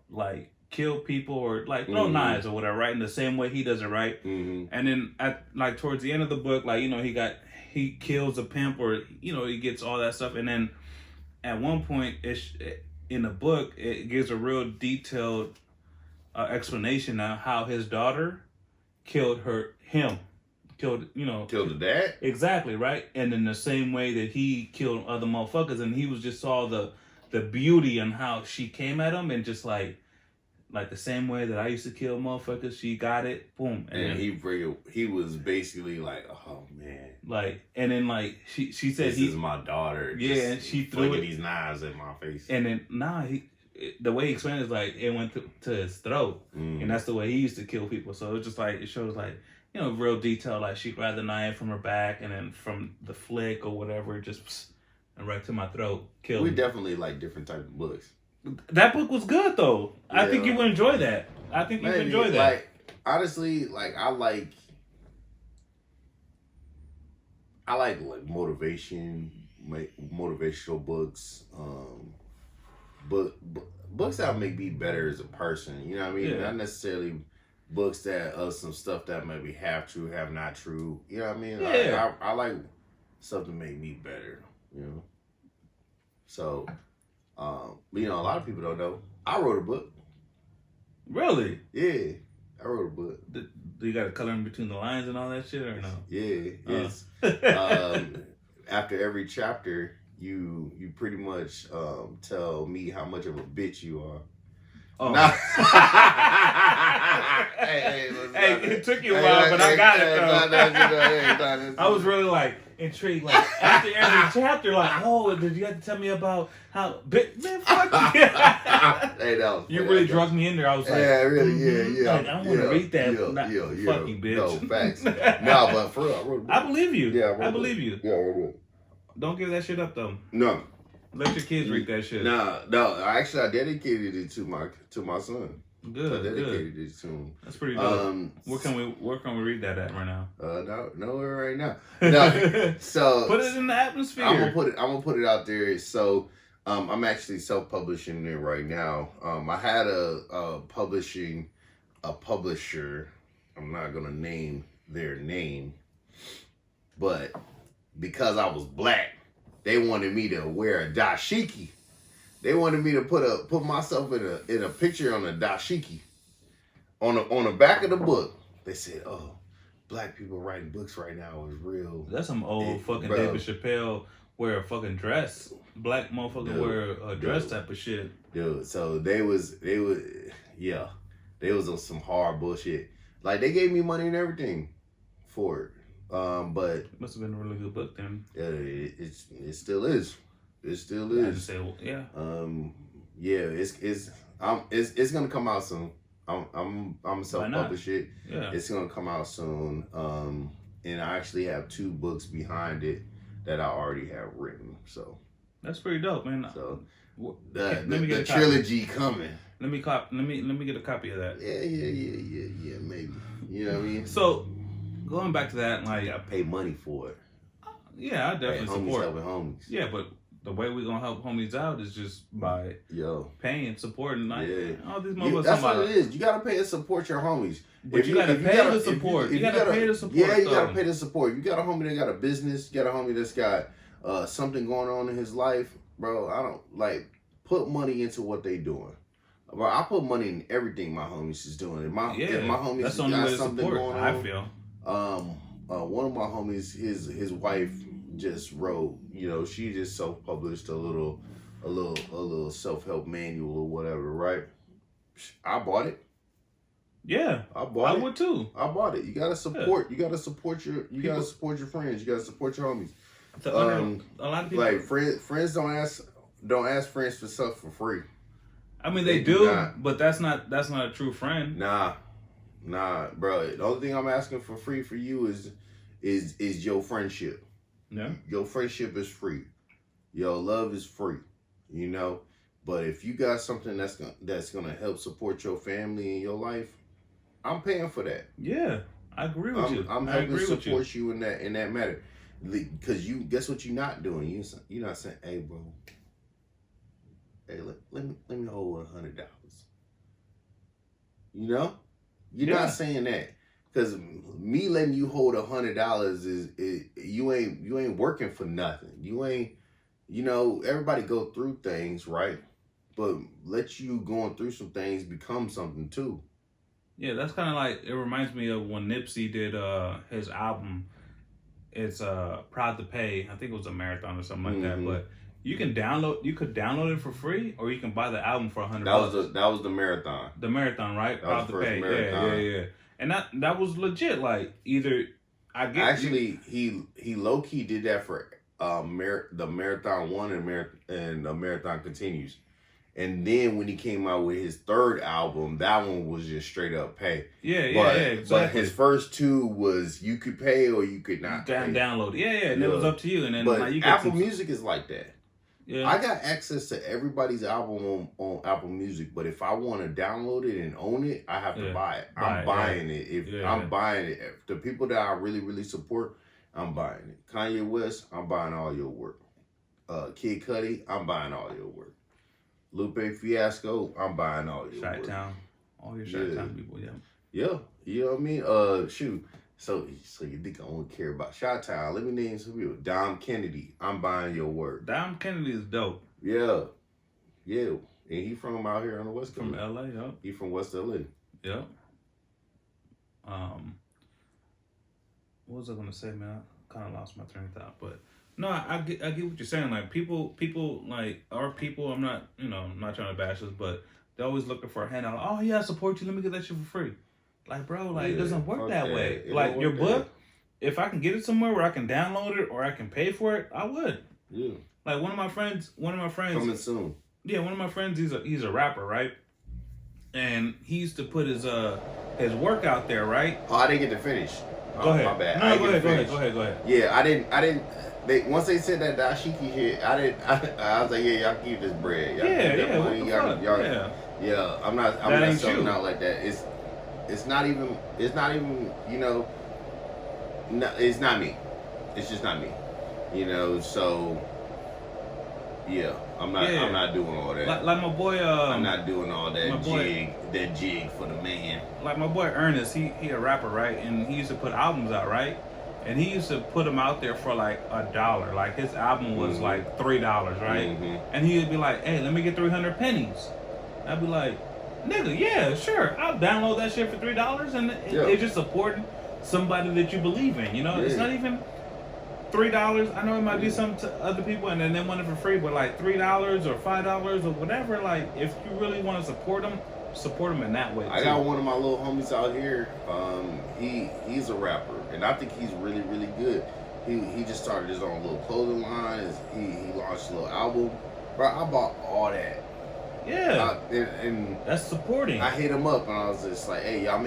like kill people or like throw knives or whatever, right? In the same way he does it, right? Mm-hmm. And then at like towards the end of the book, like he kills a pimp or he gets all that stuff, and then at one point in the book it gives a real detailed explanation of how his daughter killed the dad? Exactly, right? And in the same way that he killed other motherfuckers, and he was just saw the beauty and how she came at him and just like like the same way that I used to kill motherfuckers. She got it, boom, and he was basically like, oh man, like, and then like she said this is my daughter. Yeah, and she threw these knives in my face. And then the way he explained it is like it went to his throat, and that's the way he used to kill people. So it's just like it shows like, you know, real detail. Like she grabbed the knife from her back, and then from the flick or whatever, just and right to my throat, killed We me. definitely like different types of books. That book was good though. Yeah. I think you would enjoy that. I think you would enjoy that. Like honestly, like I like motivational books, books that make me better as a person. You know what I mean? Yeah. Not necessarily books that some stuff that maybe have true, have not true. You know what I mean? Yeah. I like stuff to make me better. You know. So, you know, a lot of people don't know. I wrote a book. Really? Yeah, I wrote a book. Do you got to color in between the lines and all that shit, or no? Yeah, it's after every chapter, you pretty much tell me how much of a bitch you are. Oh. Nah. Hey, it took you a while, but I got it though. I was really like intrigued. Like after every chapter, like, oh, did you have to tell me about how? Man, fuck you. Hey, that was You really drug me in there. I was like, yeah, really, yeah. Like, I want to read that. Fuck you, bitch. No, facts. No, but for real, I wrote a book. I believe you. Yeah, I believe you. Yeah, I wrote a book. Don't give that shit up though. No. Let your kids read that shit. No. Actually, I dedicated it to my son. Good. I dedicated it to him. That's pretty dope. Where can we read that at right now? Nowhere right now. No. So put it in the atmosphere. I'm gonna put it out there. So I'm actually self-publishing it right now. I had a publisher. I'm not gonna name their name, but because I was black, they wanted me to wear a dashiki. They wanted me to put myself in a picture on a dashiki, on the back of the book. They said, "Oh, black people writing books right now is real." That's some old fucking bro. David Chappelle wear a fucking dress. Black motherfucker wear a dress type of shit. Dude, so they was on some hard bullshit. Like they gave me money and everything for it. But Must have been a really good book then. it still is. It still is. I just say, yeah. It's gonna come out soon. I'm self-publish it. Yeah. It's gonna come out soon. And I actually have 2 books behind it that I already have written. So that's pretty dope, man. So let me get the trilogy coming. Let me get a copy of that. Yeah, maybe. You know what I mean? So going back to that, like, you gotta pay money for it. Yeah, I definitely support. Helping homies. Yeah, but the way we're gonna help homies out is just by paying, supporting, like all these motherfuckers. That's what it is. You gotta pay to support your homies. But you gotta pay to support. You gotta pay to support. Yeah, you gotta pay to support. You got a homie that got a business. You got a homie that's got something going on in his life, bro. I don't put money into what they doing. Bro, I put money in everything my homies is doing. If my homies that's the only way got to something support, going on, I feel. One of my homies, his wife just wrote, you know, she just self-published a little self-help manual or whatever, right? I bought it. Yeah, I would too. I bought it. You gotta support. You gotta support your friends. You gotta support your homies. A lot of people like friends don't ask friends for stuff for free. I mean they do, but that's not a true friend. Nah, bro. The only thing I'm asking for free for you is your friendship. Yeah. Your friendship is free. Your love is free. You know? But if you got something that's gonna help support your family and your life, I'm paying for that. Yeah. I agree with you. I'm helping support you in that matter. Because guess what you're not doing? You're not saying, hey bro, hey, let me hold $100. You know? You're not saying that. Because me letting you hold $100 is you ain't working for nothing. You ain't, you know, everybody go through things, right? But let you going through some things become something too. Yeah, that's kind of like, it reminds me of when Nipsey did his album. It's Proud to Pay. I think it was a marathon or something like that. But You can download. You could download it for free, or you can buy the album for $100. That was the marathon. The marathon, right? That was Out the to first pay. marathon. Yeah. And that was legit. Like either I get Actually, he low key did that for the marathon one and the marathon continues. And then when he came out with his third album, that one was just straight up pay. Yeah, But exactly. his first two was you could pay or you could not. Download it. Yeah, and it was up to you. And then but like, you Apple Music is like that. Yeah. I got access to everybody's album on Apple Music, but if I want to download it and own it, I have to buy it. I'm buying it. If I'm buying it, if the people that I really, really support, I'm buying it. Kanye West, I'm buying all your work. Kid Cudi, I'm buying all your work. Lupe Fiasco, I'm buying all your work. Chi-Town. All your Chi-Town people, yeah. Yeah, you know what I mean? Shoot. So you think I only care about Chi-Town? Let me name some people. Dom Kennedy, I'm buying your work. Dom Kennedy is dope. Yeah. And he from out here on the West Coast. From LA, yep. He from West LA. Yep. What was I gonna say, man? I kind of lost my train of thought, but no, I get what you're saying. Like people like our people. I'm not trying to bash us, but they're always looking for a handout. Oh yeah, I support you. Let me get that shit for free. Like bro, like it doesn't work that way. Like your book, if I can get it somewhere where I can download it or I can pay for it, I would. Yeah. Like one of my friends coming soon. Yeah, one of my friends. He's a rapper, right? And he used to put his work out there, right? Oh, I didn't get to finish. Go ahead. My bad. No, go ahead. Yeah, I didn't. Once they said that dashiki shit, I was like, yeah, y'all keep this bread. Y'all keep that money. Yeah. I'm not selling out like that. It's not even. It's not me. It's just not me. So. Yeah, I'm not doing all that. Like my boy. I'm not doing all that jig for the man. Like my boy Ernest, he a rapper, right? And he used to put albums out, right? And he used to put them out there for like $1. Like his album was like $3, right? And he would be like, "Hey, let me get 300 pennies." I'd be like, "Nigga, yeah, sure, I'll download that shit for $3." And it's just supporting somebody that you believe in. It's not even $3. I know it might be something to other people, and then they want it for free. But like $3 or $5 or whatever, like if you really want to support them in that way. I got one of my little homies out here. He's a rapper, and I think he's really, really good. He just started his own little clothing line. He launched a little album. Bro, I bought all that. Yeah, and that's supporting. I hit him up and I was just like, "Hey, y'all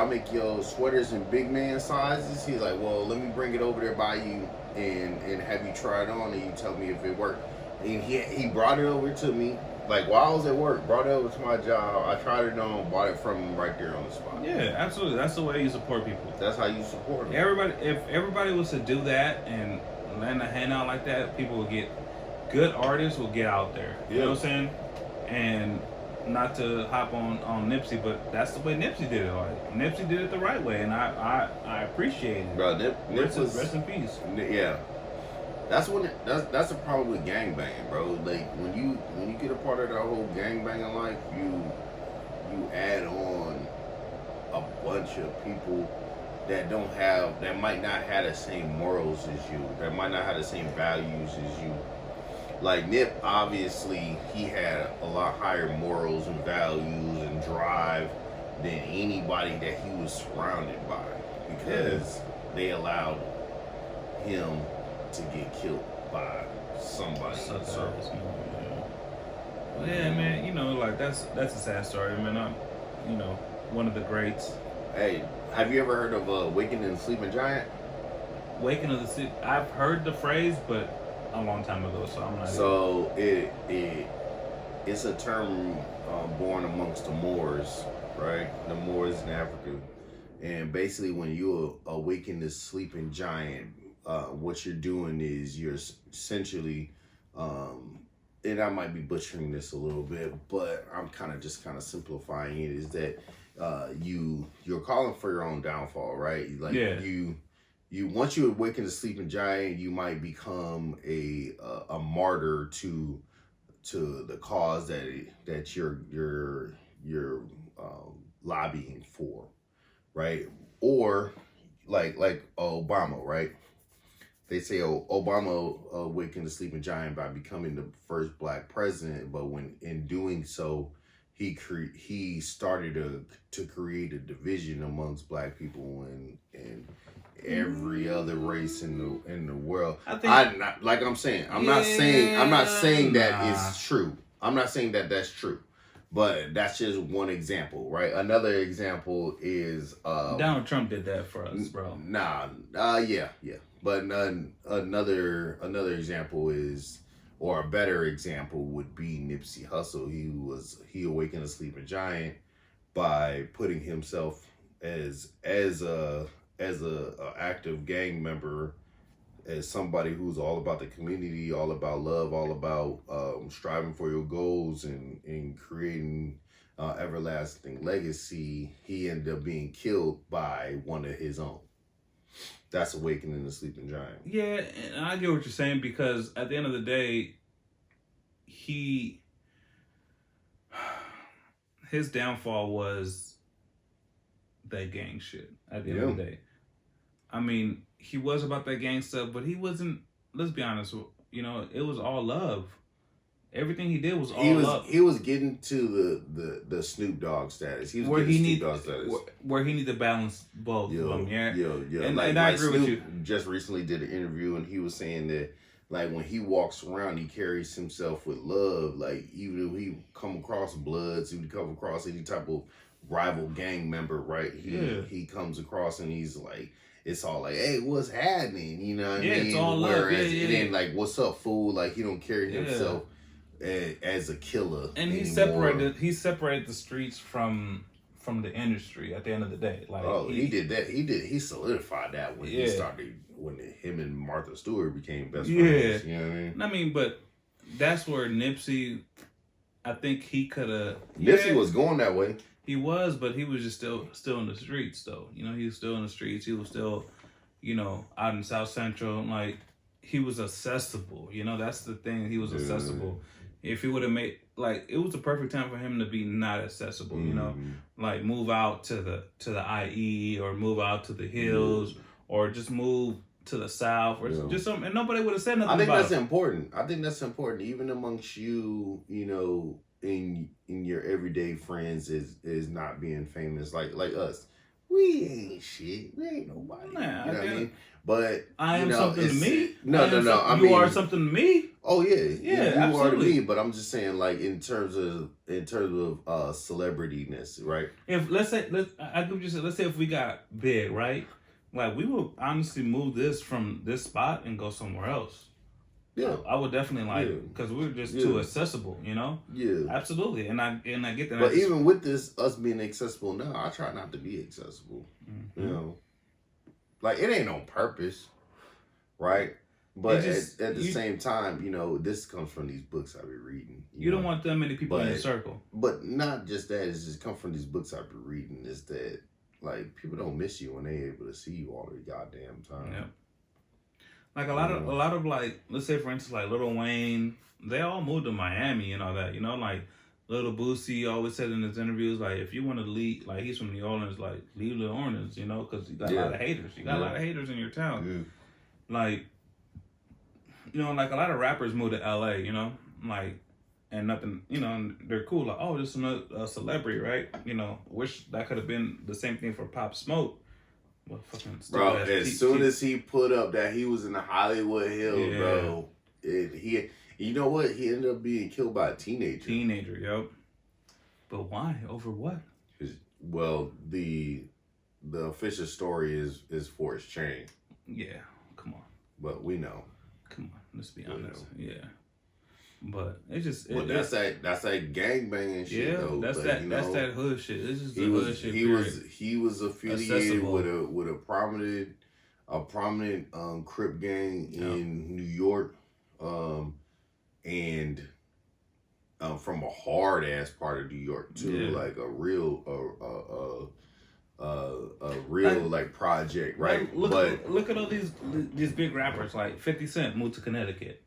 make your sweaters in big man sizes." He's like, "Well, let me bring it over there by you and have you try it on and you tell me if it worked." And he brought it over to me, like while I was at work, brought it over to my job. I tried it on, bought it from him right there on the spot. Yeah, absolutely. That's the way you support people. That's how you support them. If everybody was to do that and lend a hand out like that, people would get good artists will get out there. You know what I'm saying? And not to hop on Nipsey, but that's the way Nipsey did it. Like Nipsey did it the right way, and I appreciate it. Bro, rest in peace. Yeah, that's a problem with gangbanging, bro. Like when you get a part of that whole gangbanging life, you add on a bunch of people that might not have the same morals as you, that might not have the same values as you. Like Nip, obviously, he had a lot higher morals and values and drive than anybody that he was surrounded by, because they allowed him to get killed by somebody. Yeah, man. Like that's a sad story, man. I'm, one of the greats. Hey, have you ever heard of Waking the Sleeping Giant? Waking of the Sleep. I've heard the phrase, but a long time ago, so I'm not. So it's a term born amongst the Moors, right? The Moors in Africa, and basically when you awaken this sleeping giant, what you're doing is you're essentially, and I might be butchering this a little bit, but I'm kind of simplifying it. Is that you're calling for your own downfall, right? Like you once you awaken the sleeping giant, you might become a martyr to the cause that you're lobbying for, right? Or like Obama, right? they say Obama awakened the sleeping giant by becoming the first black president, but when in doing so, he started to create a division amongst black people and every other race in the world. I'm not saying that it's true. I'm not saying that that's true. But that's just one example, right? Another example is Donald Trump did that for us, bro. Yeah. But another example is, or a better example would be Nipsey Hussle. He awakened a sleeping giant by putting himself as a active gang member, as somebody who's all about the community, all about love, all about striving for your goals and creating everlasting legacy. He ended up being killed by one of his own. That's awakening the sleeping giant. Yeah, and I get what you're saying, because at the end of the day, his downfall was that gang shit at the end of the day. I mean, he was about that gang stuff, but he wasn't, let's be honest, it was all love. Everything he did was all love. He was getting to the Snoop Dogg status. He was getting Snoop Dogg status. Where he need to balance both of them, yeah. And I agree with you. Just recently did an interview, and he was saying that, like, when he walks around, he carries himself with love. Like, even if he come across Bloods, if he come across any type of rival gang member, right? He comes across and he's like, it's all like, hey, what's happening? You know what I mean? It's all love. Whereas it ain't like, what's up, fool? Like, he don't carry himself as a killer. And he separated the streets from the industry at the end of the day. Like, he did that. He solidified that when he started, when him and Martha Stewart became best friends. You know what I mean? I mean, but that's where Nipsey, I think he could have. Nipsey was going that way. He was, but he was just still in the streets, though. He was still in the streets. He was still, out in South Central. Like, he was accessible. That's the thing. He was accessible. If he would have made, like, it was the perfect time for him to be not accessible. Like, move out to the IE, or move out to the hills, or just move to the South, or just something, and nobody would have said nothing. I think that's important. Even amongst you, in your everyday friends is not being famous like us. We ain't shit. We ain't nobody. You know what I mean? But I am something to me. No. You are something to me. Oh yeah, you absolutely. Are to me. But I'm just saying, like, in terms of celebrityness, right? If let's say if we got big, right? Like, we would honestly move this from this spot and go somewhere else. Yeah, I would definitely because we were just too accessible, Yeah, absolutely, and I get that. But even with this, us being accessible now, I try not to be accessible. Mm-hmm. Like, it ain't on purpose, right? But at the same time, this comes from these books I be reading. You don't want that many people in your circle. But not just that; it's just come from these books I be reading. Is that, like, people don't miss you when they able to see you all the goddamn time. Yeah. Like, a lot of like, let's say, for instance, like Lil Wayne, they all moved to Miami and all that, like Lil Boosie always said in his interviews, like, if you want to leave, like, he's from New Orleans, like, leave New Orleans, because you got a lot of haters. You got a lot of haters in your town. Yeah. Like, like a lot of rappers move to LA, like, and nothing, and they're cool. Like, oh, this is a celebrity, right? Wish that could have been the same thing for Pop Smoke. Well, bro, as soon as he put up that he was in the Hollywood Hills, bro, he ended up being killed by a teenager. Yep. But why? Over what? Well, the official story is Forrest Chain. Yeah, come on. But we know. Come on, let's be honest. Yeah. But it's just that's that gangbanging shit though. That's that hood shit. It's just the hood shit. He was affiliated with a prominent Crip gang in New York, and from a hard ass part of New York too, like a real like project, right? Look at all these big rappers, like 50 Cent moved to Connecticut.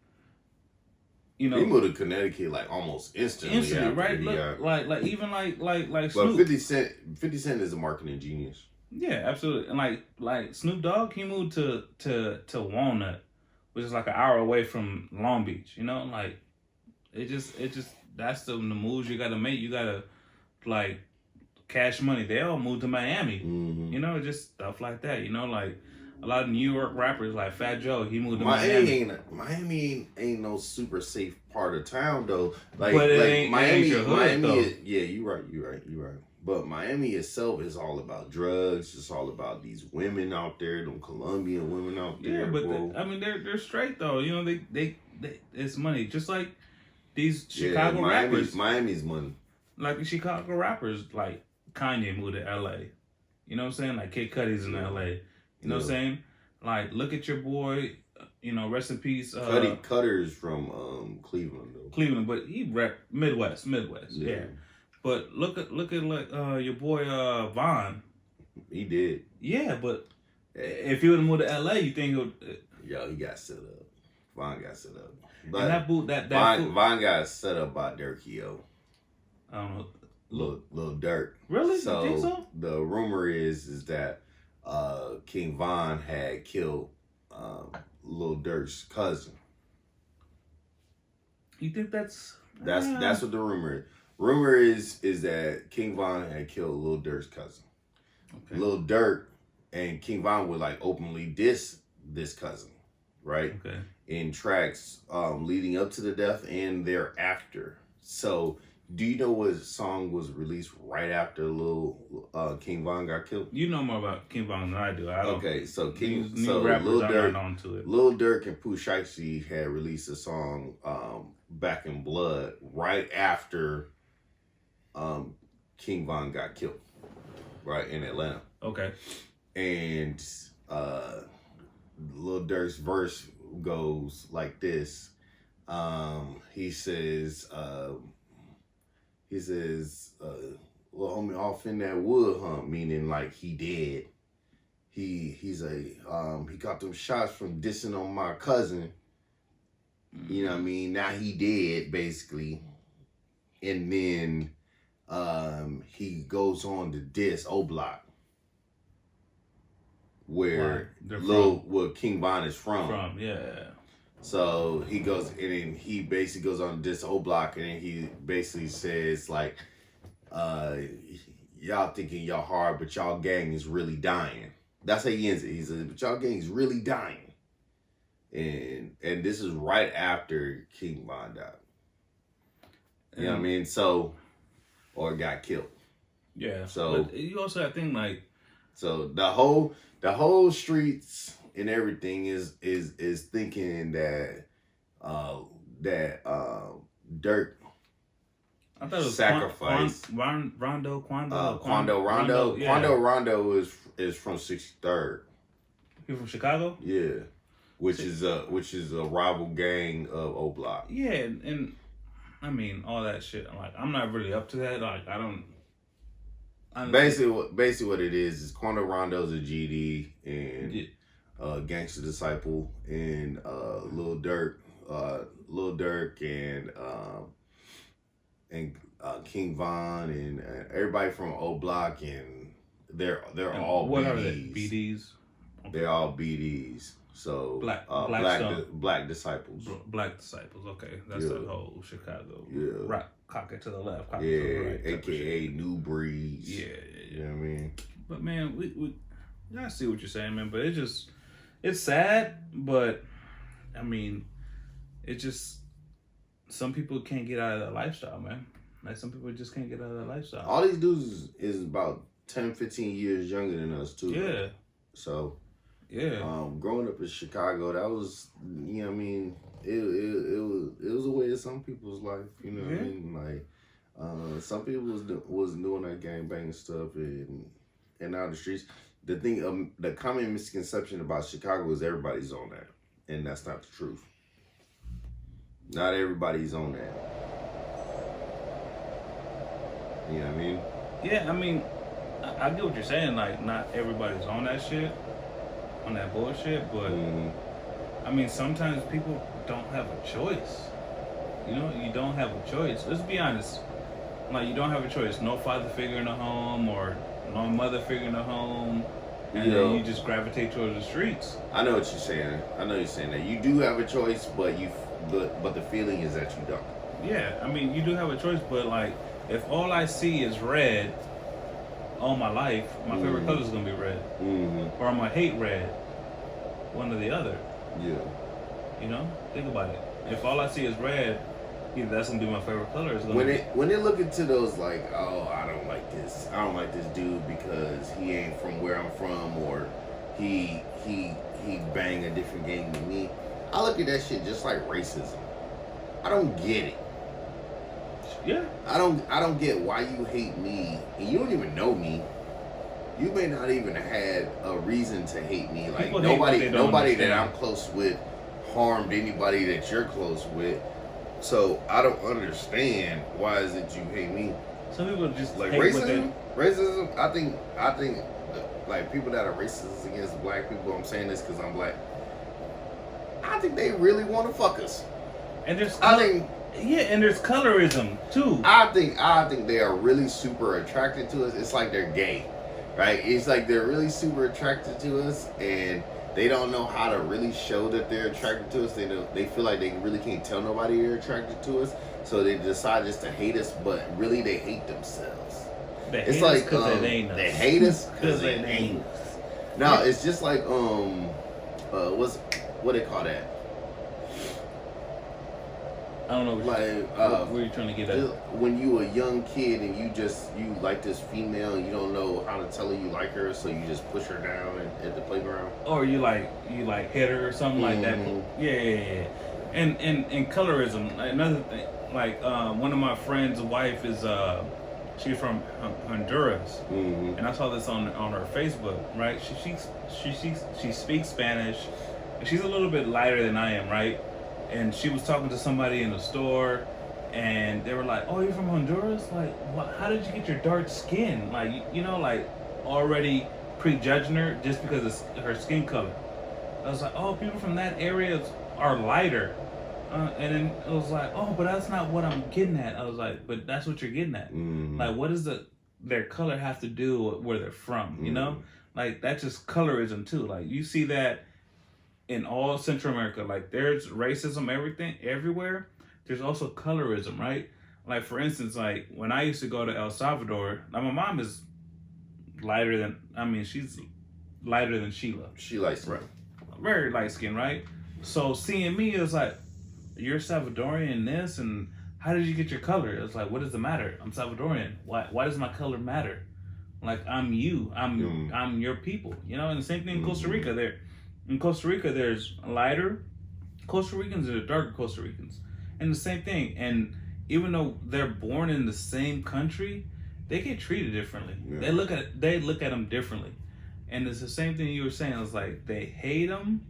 He moved to Connecticut like almost instantly, right? Like even like But Snoop. 50 Cent is a marketing genius. Yeah, absolutely. And like Snoop Dogg, he moved to Walnut. which is like an hour away from Long Beach. You know, like it just that's the moves you gotta make. You gotta like Cash Money. They all moved to Miami. Mm-hmm. You know, just stuff like that. You know, like a lot of New York rappers like Fat Joe, he moved to Miami ain't no super safe part of town though. Like, but it like ain't, Miami, it ain't your hood, Miami. though. Yeah, you're right. But Miami itself is all about drugs. It's all about these women out there, them Colombian women out there. Yeah, but bro. I mean, they're straight though. You know, they it's money. Just like these Chicago rappers. Miami's money. Like the Chicago rappers, like Kanye moved to L.A. You know what I'm saying? Like Kid Cudi's in L.A. You know what I'm saying? Like, look at your boy. You know, rest in peace. Cutter's from Cleveland though. Cleveland, but he rap Midwest. Yeah. But look at like your boy Von. He did. Yeah, but if he would have moved to LA, you think he would? Yo, he got set up. Von got set up. But and that boot Von got set up by Durkio. I don't know. Little Dirk. Really? So, you think so? The rumor is that King Von had killed Lil Durk's cousin. You think that's what the rumor is. Rumor is that King Von had killed Lil Durk's cousin. Okay. Lil Durk and King Von would like openly diss this cousin, right? Okay. In tracks leading up to the death and thereafter. So, do you know what song was released right after Lil King Von got killed? You know more about King Von than I do. Okay, so Lil Durk and Pooh Shiesty had released a song, Back in Blood, right after King Von got killed, right in Atlanta. Okay. And Lil Durk's verse goes like this. He says, "Well, homie, off in that wood, huh?" Meaning like he dead. He got them shots from dissing on my cousin. You know what I mean? Now he dead, basically. And then he goes on to diss O-Block, where King Von is from. Yeah. So he goes and then he basically goes on to diss O-Block, and then he basically says like, y'all thinking y'all hard, but y'all gang is really dying. That's how he ends it. He says, but y'all gang is really dying. And this is right after King Von died. You know what I mean? So, or got killed. Yeah. So but you also have to think like, so the whole streets and everything is thinking that Dirk. I thought it was sacrificed. Rondo is from 63rd. He from Chicago? Yeah. Which is a rival gang of O-Block. Yeah, and I mean all that shit. Like I'm not really up to that. Like I don't. Basically what it is Quando Rondo's a GD and Gangsta Disciple and Lil Durk and King Von and everybody from O-Block, and they're all what BDs. Are they? BDs. Okay. They're all BDs. So black disciples. Black disciples. Okay, that's the whole Chicago. Yeah. Right, cock it to the left. Cock it to the right. AKA New Breeze. Yeah. You know what I mean? But man, I see what you're saying, man. But it's sad. But I mean, it's just some people can't get out of that lifestyle, man. Like some people just can't get out of that lifestyle. All these dudes is about 10, 15 years younger than us too. Yeah. Though. So. Yeah. Growing up in Chicago, that was, you know what I mean, it was a way of some people's life, you know what I mean? Like, some people was doing that gangbang stuff and out the streets. The thing, the common misconception about Chicago is everybody's on that, and that's not the truth. Not everybody's on that. You know what I mean? Yeah, I mean, I get what you're saying. Like, not everybody's on that shit. On that bullshit, but I mean, sometimes people don't have a choice. You know, you don't have a choice. Let's be honest. Like, you don't have a choice. No father figure in the home or no mother figure in the home. and then you just gravitate towards the streets. I know what you're saying. I know you're saying that you do have a choice, but the feeling is that you don't. Yeah, I mean, you do have a choice, but like, if all I see is red all my life, my favorite color is gonna be red, or I'm gonna hate red, one or the other. Yeah. You know, think about it. If all I see is red, either that's gonna be my favorite color. It's gonna when they look into those like, oh, I don't like this dude because he ain't from where I'm from, or he bang a different game than me. I look at that shit just like racism. I don't get it. Yeah. I don't get why you hate me and you don't even know me. You may not even have had a reason to hate me. Like nobody that I'm close with harmed anybody that you're close with. So I don't understand why is it you hate me. Some people just like hate racism. Racism. I think like people that are racist against black people. I'm saying this because I'm black. I think they really want to fuck us. And there's and there's colorism too. I think they are really super attracted to us. It's like they're gay, right? It's like they're really super attracted to us, and they don't know how to really show that they're attracted to us. They feel like they really can't tell nobody they're attracted to us, so they decide just to hate us. But really, they hate themselves. It's like because they ain't us. They hate us because they ain't us. No, it's just like what they call that? I don't know. What were you trying to get at? When you a young kid and you like this female and you don't know how to tell her you like her, so you just push her down at the playground. Or you hit her or something like that. Yeah. And colorism. Another thing, like one of my friends' wife is she's from Honduras, and I saw this on her Facebook. Right, she speaks Spanish, and she's a little bit lighter than I am. Right. And she was talking to somebody in the store, and they were like, "Oh, you're from Honduras? Like, how did you get your dark skin? Like, like already prejudging her just because of her skin color." I was like, "Oh, people from that area are lighter," and then it was like, "Oh, but that's not what I'm getting at." I was like, "But that's what you're getting at. Like, what does their color have to do with where they're from? You know, like that's just colorism too. Like you see that." In all Central America, like there's racism, everywhere. There's also colorism, right? Like for instance, like when I used to go to El Salvador, now my mom is she's lighter than Sheila. She light skin. Right. Very light skin, right? So seeing me, it was like, you're Salvadorian this, and how did you get your color? It was like, what does it matter? I'm Salvadorian. Why does my color matter? Like I'm you. I'm your people. And the same thing in Costa Rica there. In Costa Rica, there's lighter Costa Ricans and darker Costa Ricans. And the same thing. And even though they're born in the same country, they get treated differently. Yeah. They look at them differently. And it's the same thing you were saying. It's like they hate them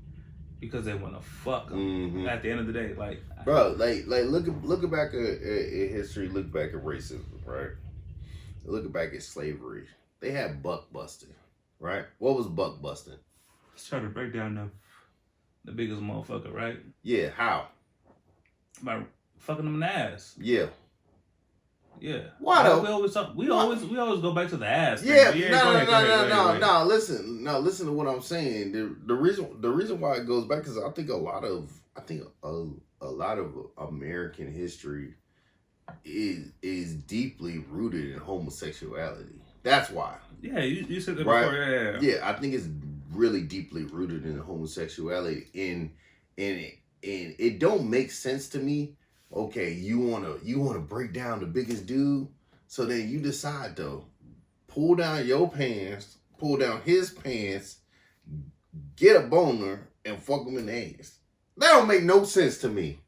because they want to fuck them at the end of the day. Like, bro, look back at history, look back at racism, right? Look back at slavery. They had buck busting, right? What was buck busting? Let's try to break down the biggest motherfucker, right? Yeah, how? By fucking them in the ass. Yeah. Yeah. Why though? We always go back to the ass. Yeah. No. Listen to what I'm saying. The reason why it goes back is I think a lot of American history is deeply rooted in homosexuality. That's why. Yeah, you said that before. Yeah, I think it's really deeply rooted in homosexuality, and it don't make sense to me. Okay, you wanna break down the biggest dude, so then you decide to pull down your pants, pull down his pants, get a boner, and fuck him in the ass. That don't make no sense to me.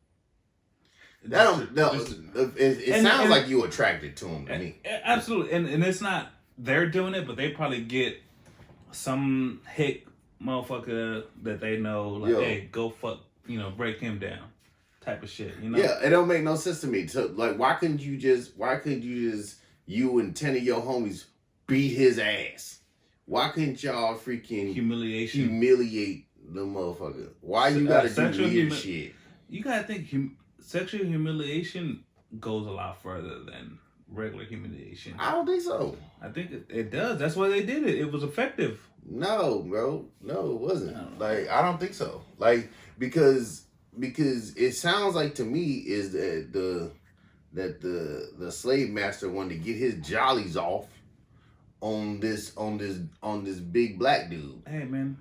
It sounds like you attracted to him to me. Absolutely, and it's not they're doing it, but they probably get some hick motherfucker that they know, like, hey, go fuck, break him down, type of shit, Yeah, it don't make no sense to me. Why couldn't you just, you and 10 of your homies beat his ass? Why couldn't y'all freaking humiliate the motherfucker? Why you gotta do weird shit? You gotta think sexual humiliation goes a lot further than regular humiliation. I don't think so. I think it does. That's why they did it. It was effective. No, bro. No, it wasn't. Like, I don't think so. Like, because it sounds like to me is that the slave master wanted to get his jollies off on this big black dude. Hey man,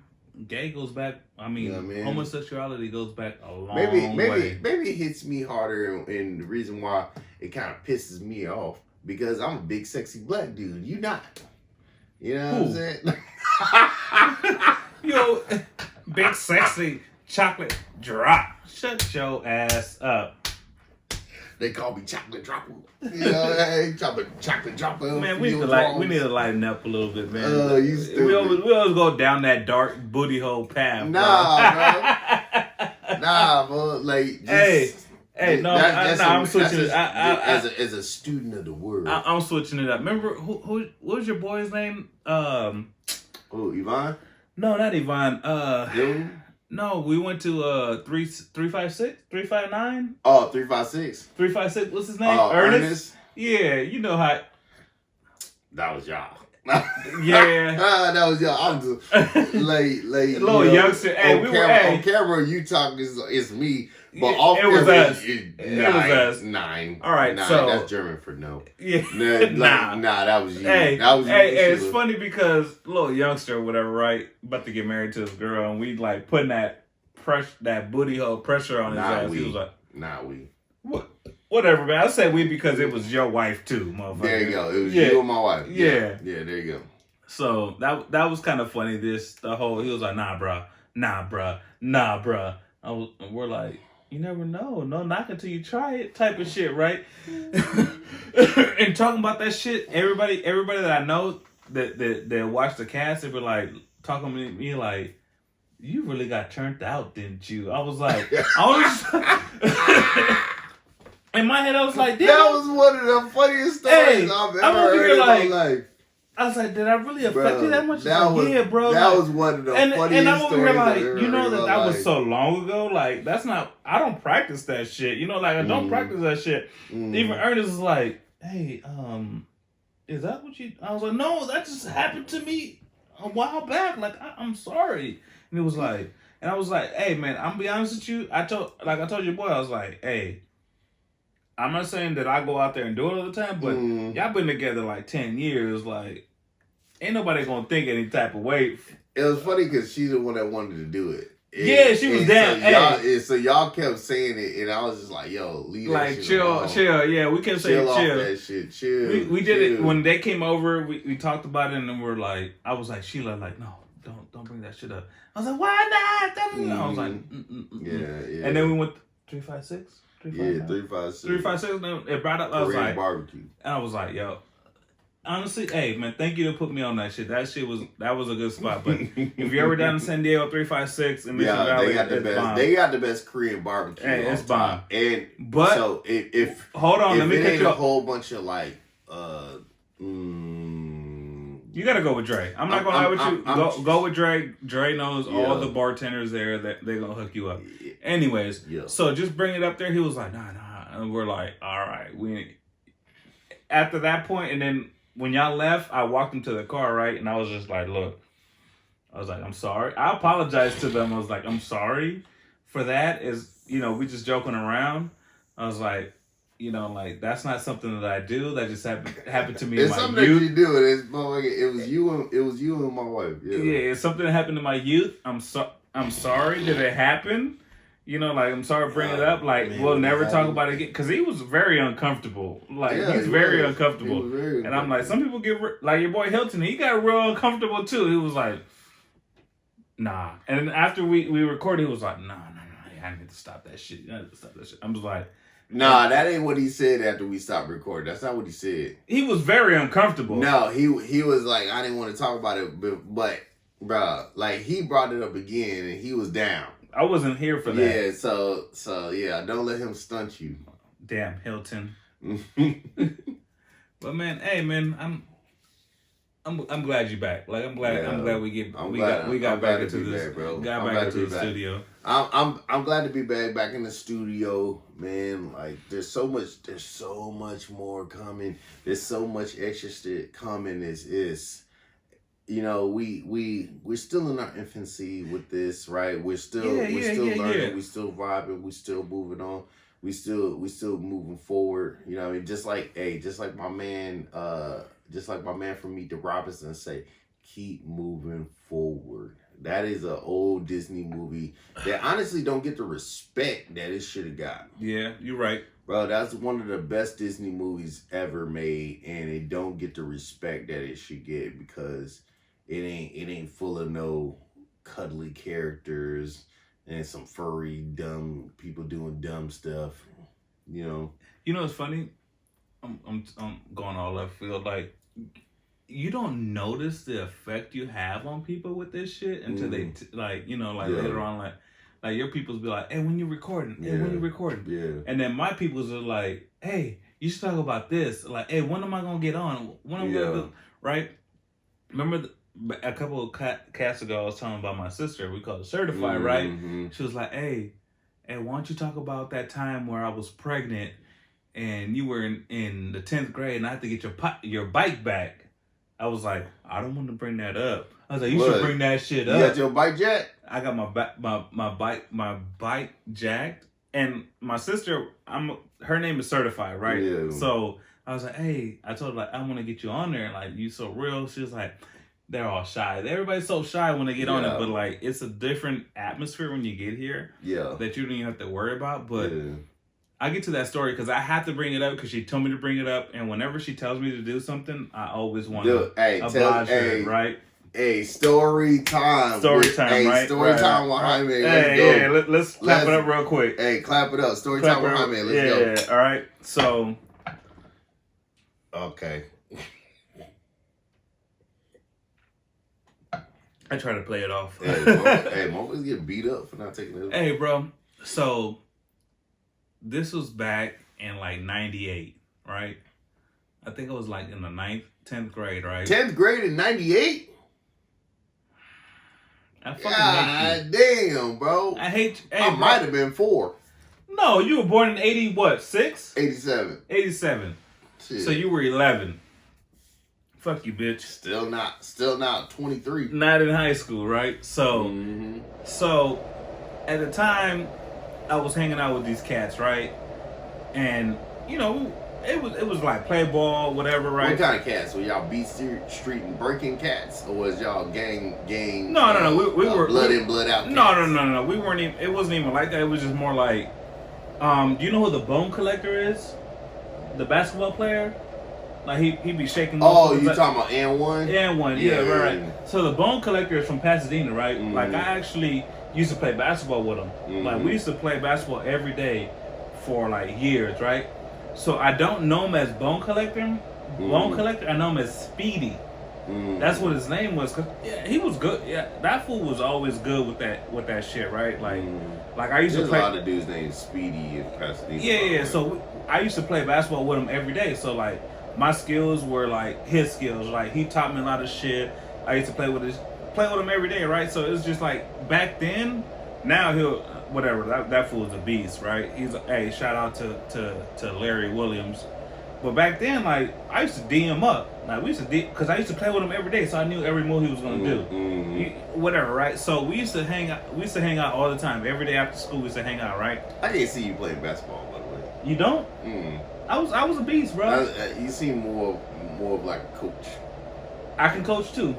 gay goes back. I mean, You know what I mean? homosexuality goes back a long Maybe way. it hits me harder, and the reason why it kind of pisses me off because I'm a big sexy black dude. You not. You know what I'm saying? Yo, big sexy chocolate drop. Shut your ass up. They call me chocolate dropper. You know, hey, chocolate dropper. Man, we need to lighten up a little bit, man. Oh, you stupid. We always go down that dark booty hole path. Nah, bro. Like, just, I'm switching it. As a student of the world. I'm switching it up. Remember who what was your boy's name? Oh, Yvonne? No, not Yvonne. Dude? No, we went to 356, 359. Oh, 356. 356. What's his name? Ernest. Yeah, you know how. That was y'all. Yeah. That was y'all. I'm just like little youngster. Hey, on camera, you talk is me, but Yeah, off it was camera, us. It was us. 9. All right, 9. so That's German for no. Yeah. Nah, that was you. Hey, that was you. hey, it's funny because little youngster or whatever, right? About to get married to this girl, and we like putting that booty hole pressure on his ass. He was like, what? Whatever, man. I said we because it was your wife too, motherfucker. There you go. It was you and my wife. Yeah. Yeah, there you go. So that was kind of funny. He was like, nah, bruh. We're like, you never know. No knock until you try it type of shit, right? And talking about that shit, everybody that I know that watched the cast, they were like, talking to me like, you really got turned out, didn't you? I was like, in my head, I was like, that was one of the funniest stories I've ever heard in my life. I was like, did I really affect you that much? Yeah, bro. That was one of the funniest and I'm over here stories like, I've ever you know heard that was so long ago. Like, that's not. I don't practice that shit. You know, like I don't practice that shit. Even Ernest is like, hey, is that what you? I was like, no, that just happened to me a while back. Like, I'm sorry. And it was like, and I was like, hey, man, I'm gonna be honest with you. I told your boy, I was like, hey. I'm not saying that I go out there and do it all the time, but y'all been together like 10 years. Like, ain't nobody gonna think any type of way. It was funny because she's the one that wanted to do it. Yeah, she was down. So y'all kept saying it, and I was just like, "Yo, leave that shit alone. chill." Yeah, we kept saying chill. Off that shit, chill. We did it when they came over. We talked about it, and then we're like, I was like, Sheila, like, no, don't bring that shit up. I was like, why not? I was like, yeah. And then we went 356. 356. 356. It brought up. I was Korean like, barbecue. And I was like, yo. Honestly, hey man, thank you to put me on that shit. That was a good spot. But if you're ever down in San Diego, 356 in Mission Valley, they got the best. Bomb. They got the best Korean barbecue. Hey, it's bomb. But so if hold on, let me catch you a whole bunch of like you gotta go with Dre. I'm not gonna lie with you. Go with Dre. Dre knows all the bartenders there that they're gonna hook you up. Anyways, so just bring it up there. He was like, nah, and we're like, all right. After that point, and then when y'all left, I walked into the car, right, and I was just like, look, I was like, I'm sorry. I apologized to them. I was like, I'm sorry for that. We just joking around. I was like, like that's not something that I do. That just happened to me. It's in my something youth. that you do. It was you and my wife. Yeah, it's something that happened in my youth. I'm sorry that it happened. I'm sorry to bring it up. Like, man, we'll never talk about it again. Because he was very uncomfortable. Like, he's very uncomfortable. And I'm like, some people get, like your boy Hilton, he got real uncomfortable too. He was like, nah. And then after we recorded, he was like, nah, I need to stop that shit. I'm just like, nah, that ain't what he said after we stopped recording. That's not what he said. He was very uncomfortable. No, he was like, I didn't want to talk about it, but bruh, like he brought it up again and he was down. I wasn't here for that. Yeah, so yeah, don't let him stunt you. Damn, Hilton. But man, hey man, I'm glad you're back. Like I'm glad we I'm got glad back to into be this. back, bro. Got I'm back glad into to be the back. studio. I'm glad to be back in the studio, man. Like there's so much more coming. There's so much extra shit coming. Is you know, we're still in our infancy with this, right? We're still learning, we still vibing, we still moving on, we still moving forward. You know, I mean, just like my man from Meet the Robinson say, keep moving forward. That is an old Disney movie that honestly don't get the respect that it should have got. Yeah, you're right. Bro, that's one of the best Disney movies ever made, and it don't get the respect that it should get because it ain't full of no cuddly characters and some furry dumb people doing dumb stuff. You know. You know what's funny? I'm going all left field. Like, you don't notice the effect you have on people with this shit until they later on, like your people's be like, hey, when you recording? Hey, when you recording? Yeah. And then my people's are like, hey, you should talk about this. Like, hey, when am I gonna get on? When am I gonna do? Right? Remember a couple of cats ago, I was telling about my sister. We call it Certified, right? She was like, hey, why don't you talk about that time where I was pregnant and you were in the 10th grade and I had to get your bike back? I was like, I don't want to bring that up. I was like, you should bring that shit up. You got your bike jacked? I got my bike jacked, and my sister, her name is Certified, right? Yeah. So I was like, hey, I told her like I want to get you on there, like you so real. She was like, they're all shy. Everybody's so shy when they get on it, but like it's a different atmosphere when you get here. Yeah. That you don't even have to worry about, but. Yeah. I get to that story because I have to bring it up because she told me to bring it up, and whenever she tells me to do something, I always want to oblige her, right? Hey, story time. Right? Story time with Jaime. Hey, let's clap it up real quick. Hey, clap it up. Story time with Jaime. Let's go. Yeah, all right. So. Okay. I try to play it off. Hey, motherfuckers get beat up for not taking it. Hey, bro. So. This was back in like 98, right? I think it was like in the 10th grade, right? 10th grade in 98? I fucking hate you. Damn, bro. I hate you. Hey, I might have been 4. No, you were born in 80, what, 6? 87. 87. Shit. So you were 11. Fuck you, bitch. Still not 23. Not in high school, right? So, so at the time, I was hanging out with these cats, right? And you know, it was like play ball, whatever, right? What kind of cats? Were y'all beat street and breaking cats, or was y'all gang? No. We were blood in, blood out. Cats? No. We weren't even. It wasn't even like that. It was just more like, do you know who the Bone Collector is? The basketball player. Like he be shaking. Oh, you talking about N1? N1, yeah, right. So the Bone Collector is from Pasadena, right? Mm-hmm. Like I actually used to play basketball with him. Mm-hmm. Like we used to play basketball every day for like years, right? So I don't know him as Bone Collector. I know him as Speedy. Mm-hmm. That's what his name was. Cause yeah, he was good. Yeah, that fool was always good with that shit, right? Like, like I used to play. There's a lot of dudes named Speedy in Pasadena. Yeah. So I used to play basketball with him every day. So like my skills were like his skills. Like he taught me a lot of shit. I used to play with him every day, right? So it was just like back then. Now he'll whatever. That fool's a beast, right? He's hey, shout out to Larry Williams. But back then, like I used to D him up. Like we used to because I used to play with him every day, so I knew every move he was gonna do. Mm-hmm. Whatever, right? So we used to hang out. We used to hang out all the time. Every day after school, we used to hang out, right? I can't see you playing basketball, by the way. You don't? I was a beast, bro. You seem more of like a coach. I can coach too.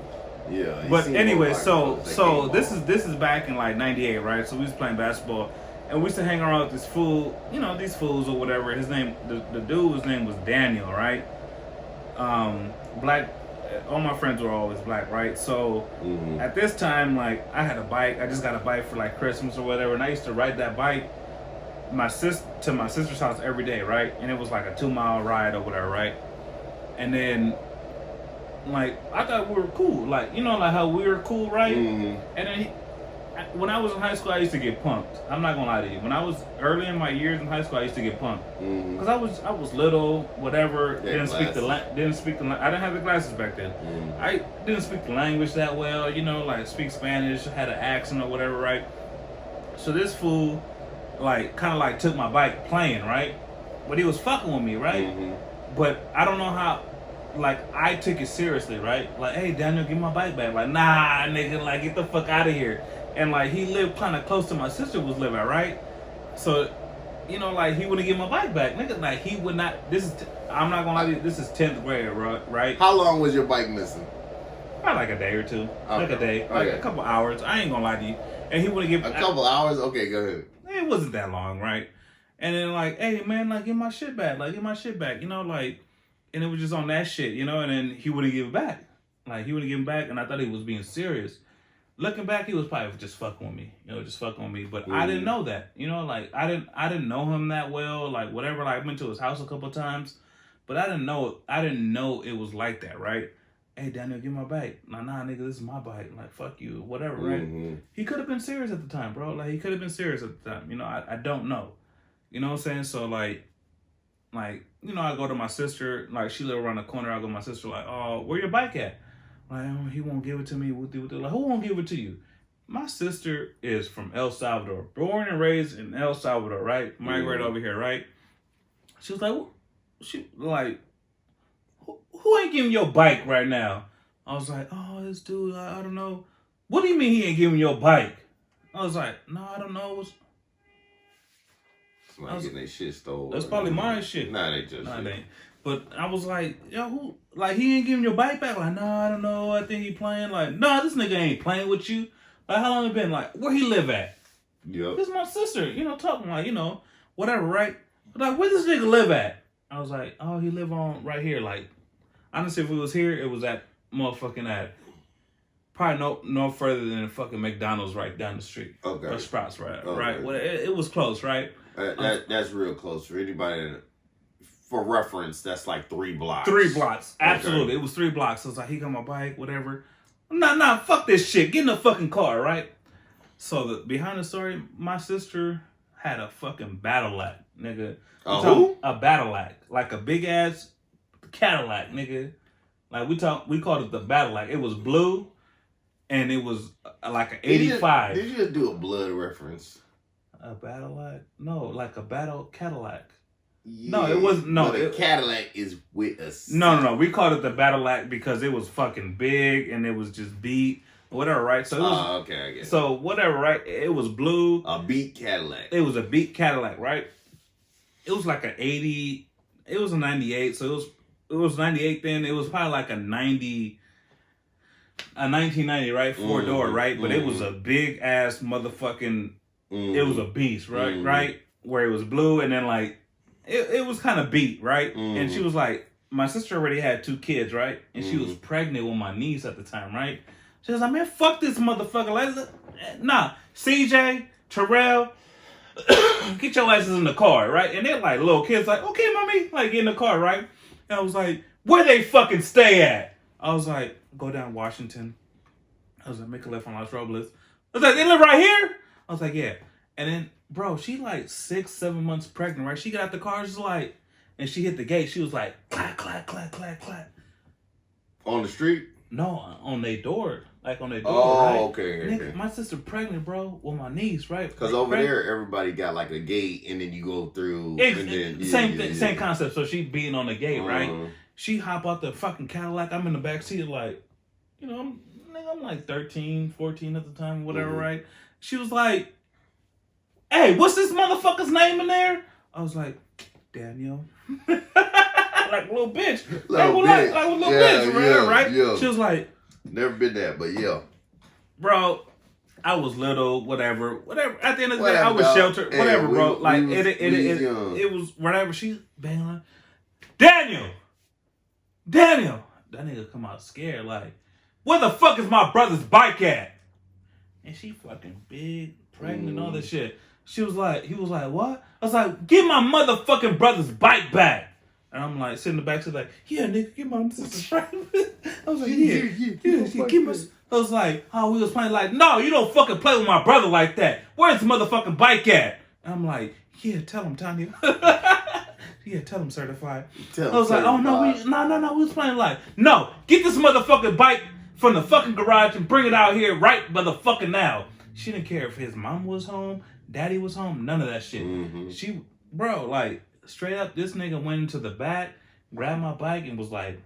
Yeah. But anyway, like so this is back in like '98, right? So we was playing basketball. And we used to hang around with this fool, you know, these fools or whatever. His name, the dude's name was Daniel, right? Black. All my friends were always black, right? So at this time, like, I had a bike. I just got a bike for like Christmas or whatever, and I used to ride that bike to my sister's house every day, right? And it was like a 2-mile ride or whatever, right? And then, like, I thought we were cool, like, you know, like how we were cool, right? And then when I was in high school, I used to get punked. I'm not gonna lie to you. When I was early in my years in high school, I used to get punked because I was little, whatever. Yeah, Didn't speak the. I didn't have the glasses back then. I didn't speak the language that well. You know, like speak Spanish, had an accent or whatever, right? So this fool, like, kind of like took my bike playing, right? But he was fucking with me, right? But I don't know how. Like, I took it seriously, right? Like, hey, Daniel, give my bike back. Like, nah, nigga, like, get the fuck out of here. And, like, he lived kind of close to my sister was living, right? So, you know, like, he wouldn't give my bike back. Nigga, like, he would not, I'm not gonna lie to you, this is 10th grade, right? How long was your bike missing? Probably like a day or two. Okay. Like a day. Like a couple hours. I ain't gonna lie to you. And he wouldn't give a couple hours? Okay, go ahead. It wasn't that long, right? And then, like, hey, man, like, give my shit back. Like, give my shit back. You know, like, and it was just on that shit, you know, and then he wouldn't give it back. Like, he wouldn't give it back, and I thought he was being serious. Looking back, he was probably just fucking with me, you know, just fucking with me. But I didn't know that, you know, like, I didn't know him that well, like, whatever. Like, I went to his house a couple times, but I didn't know it was like that, right? Hey, Daniel, give my bike. Nah, nigga, this is my bike. Like, fuck you, whatever, right? He could have been serious at the time, bro. Like, he could have been serious at the time. You know, I don't know. You know what I'm saying? So, like, you know, I go to my sister, like, she live around the corner. I go to my sister, like, oh, where your bike at? Like, oh, he won't give it to me. Like, who won't give it to you? My sister is from El Salvador, born and raised in El Salvador, right? Migrated over here, right? She was like, who ain't giving your bike right now? I was like, oh, this dude, I don't know. What do you mean he ain't giving your bike? I was like, no, I don't know. Like getting their shit stolen. That's probably my shit. Nah, they just. Nah, it ain't. But I was like, yo, who? Like, he ain't giving your bike back? Like, nah, I don't know. I think he playing. Like, nah, this nigga ain't playing with you. Like, how long it been? Like, where he live at? Yep. This is my sister. You know, talking like, you know, whatever, right? Like, where this nigga live at? I was like, oh, he live on right here. Like, honestly, if we was here, it was at motherfucking at probably no further than fucking McDonald's right down the street. Okay. Or Sprouts, right? Okay. Right. Well, it was close, right? That's real close for anybody. For reference, that's like 3 blocks. 3 blocks, absolutely. Okay. It was 3 blocks. So I was like, he got my bike, whatever. Nah, fuck this shit. Get in the fucking car, right? So behind the story, my sister had a fucking Cadillac, nigga. Who? A Cadillac, like a big ass Cadillac, nigga. Like we called it the Cadillac. It was blue, and it was like an 85. Did you just do a blood reference? A Cadillac? No, like a Cadillac. Yeah, No, it wasn't. No, the Cadillac is with us. No. We called it the Cadillac because it was fucking big and it was just beat, whatever, right? So it was. Okay, I guess. So whatever, right? It was blue. A beat Cadillac. It was a beat Cadillac, right? It was like an 80. It was a 98. So it was 98 then. It was probably like a 1990, right? 4-door, right? But it was a big ass motherfucking. It was a beast, right? Right? Where it was blue and then like. It was kind of beat, right? And she was like, my sister already had 2 kids, right? And she was pregnant with my niece at the time, right? She was like, man, fuck this motherfucker. Like, nah, CJ, Terrell, get your asses in the car, right? And they're like little kids, like, okay, mommy, like get in the car, right? And I was like, where they fucking stay at? I was like, go down Washington. I was like, make a left on Los Robles. I was like, they live right here? I was like, yeah. And then, bro, she like 6-7 months pregnant, right? She got out the car, just like, and she hit the gate. She was like, clack, clack, clack, clack, clack. On the street? No, on their door. Like on their door, oh, right? Okay. Nigga, my sister pregnant, bro, with my niece, right? Because over there, everybody got like a gate, and then you go through. Same concept. So she beating on the gate, right? She hop out the fucking Cadillac. I'm in the back seat, like, you know, I'm like 13, 14 at the time, whatever, right? She was like, hey, what's this motherfucker's name in there? I was like, Daniel. Like a little bitch. Like a little bitch, right? Yeah. She was like, never been that, but yeah. Bro, I was little, whatever. At the end of the day, I was sheltered, whatever, bro. Like it was whatever. She's banging on. Daniel. That nigga come out scared, like, where the fuck is my brother's bike at? And she fucking big, pregnant, and all this shit. He was like, what? I was like, give my motherfucking brother's bike back. And I'm like, sitting in the back, she's like, yeah, nigga, get my sister's right. I was like, yeah, give my. I was like, oh, we was playing like, no, you don't fucking play with my brother like that. Where's the motherfucking bike at? And I'm like, yeah, tell him, Tanya. Yeah, tell him certified. I was like, oh no, we was playing like, no, get this motherfucking bike from the fucking garage and bring it out here right motherfucking now. She didn't care if his mom was home, daddy was home, none of that shit. Mm-hmm. She, bro, like, straight up, this nigga went into the back, grabbed my bike, and was like,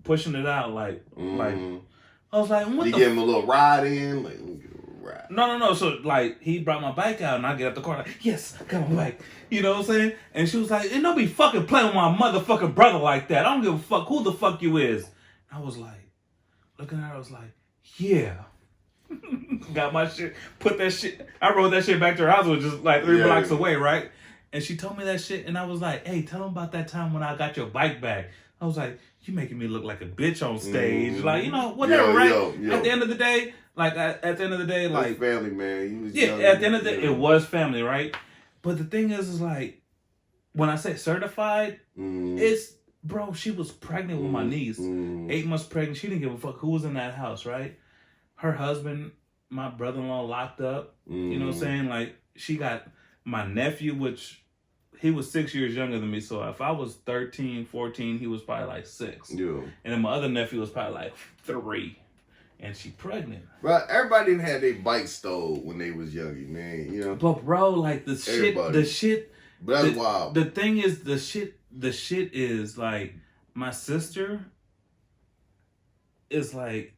pushing it out, like, I was like, what you the give him a little ride in? Like, let me get a ride. No. So, like, he brought my bike out, and I get up the car, like, yes, I got my bike. You know what I'm saying? And she was like, and don't be fucking playing with my motherfucking brother like that. I don't give a fuck who the fuck you is. I was like, looking at her, I was like, yeah. Got my shit, put that shit, I rode that shit back to her house, which was like 3 blocks away, right? And she told me that shit, and I was like, hey, tell them about that time when I got your bike back. I was like, you making me look like a bitch on stage. Like, you know, whatever, right? At the end of the day, like, at the end of the day, like... family, man. You was young, at the end of the day, it was family, right? But the thing is like, when I say certified, it's, bro, she was pregnant with my niece. 8 months pregnant. She didn't give a fuck who was in that house, right? Her husband, my brother-in-law, locked up. You know what I'm saying? Like, she got my nephew, which... He was 6 years younger than me, so if I was 13, 14, he was probably like 6. Yeah. And then my other nephew was probably like 3. And she pregnant. Bro, everybody didn't have their bike stole when they was younger, man. You know? But bro, like the shit. But that's wild. The thing is, the shit is like, my sister is like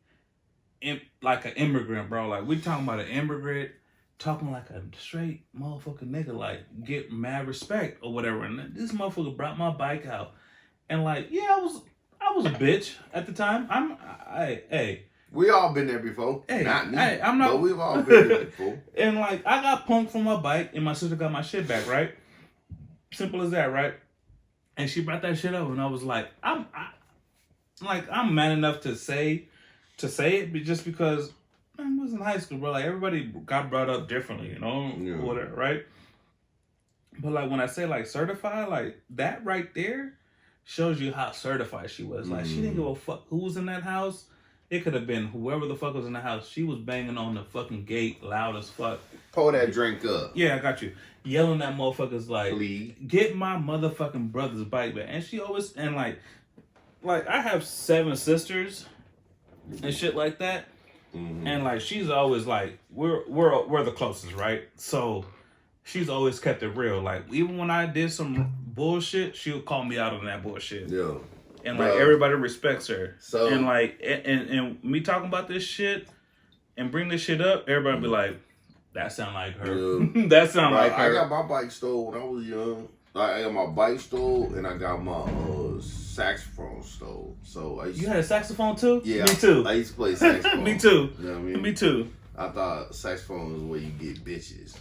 an immigrant, bro. Like, we talking about an immigrant. Talking like a straight motherfucking nigga, like, get mad respect or whatever. And this motherfucker brought my bike out. And like, yeah, I was a bitch at the time. Hey. We all been there before. Hey, not me. Hey, I'm not. But we've all been there before. And like, I got punked from my bike and my sister got my shit back, right? Simple as that, right? And she brought that shit up and I was like, I'm man enough to say it, but just because I was in high school, bro. Like, everybody got brought up differently, you know? Yeah. Whatever, right? But, like, when I say, like, certified, like, that right there shows you how certified she was. Like, she didn't give a fuck who was in that house. It could have been whoever the fuck was in the house. She was banging on the fucking gate loud as fuck. Pour that drink up. Yeah, I got you. Yelling at motherfuckers like, please, get my motherfucking brother's bike back. And she always, and like I have 7 sisters and shit like that. And like, she's always like, we're the closest, right? So she's always kept it real. Like, even when I did some bullshit, she would call me out on that bullshit. Yeah. And like, everybody respects her. So, and like, and me talking about this shit and bring this shit up, everybody be like, that sound like her. Yeah. That sound like her. I got my bike stole when I was young. I got my bike stole and I got my saxophone stole. So you had a saxophone too? Yeah, me too. I used to play saxophone. Me too. You know what I mean? Me too. I thought saxophone was where you get bitches.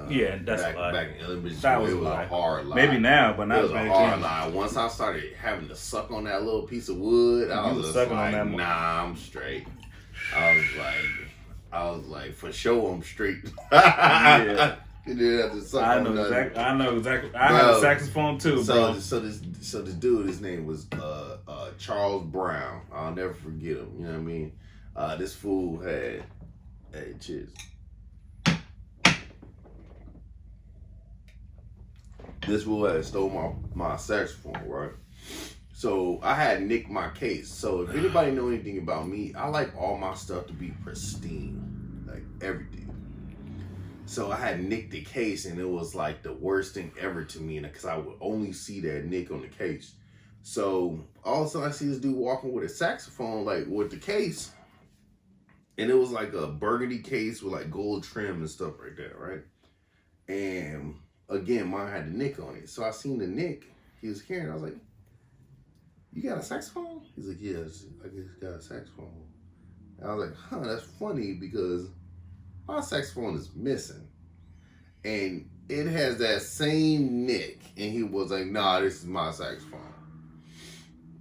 Yeah, that's back, a lie. Back in elementary that school, was it was a hard lie. Maybe now, but not it was a hard lie. Once I started having to suck on that little piece of wood, I was just like, nah, I'm straight. I was like, for sure, I'm straight. Yeah. You didn't have to suck I know exactly. I had a saxophone too, bro. So this dude, his name was Charles Brown. I'll never forget him. You know what I mean? This fool had, hey, cheers. This fool had stole my saxophone, right? So I had nicked my case. So if anybody know anything about me, I like all my stuff to be pristine, like everything. So I had nicked the case, and it was like the worst thing ever to me, because I would only see that nick on the case. So all of a sudden, I see this dude walking with a saxophone, like with the case, and it was like a burgundy case with like gold trim and stuff right there, right? And again, mine had the nick on it. So I seen the nick he was carrying. I was like, "You got a saxophone?" He's like, "Yes, I guess got a saxophone." And I was like, "Huh, that's funny because my saxophone is missing." And it has that same nick. And he was like, "Nah, this is my saxophone."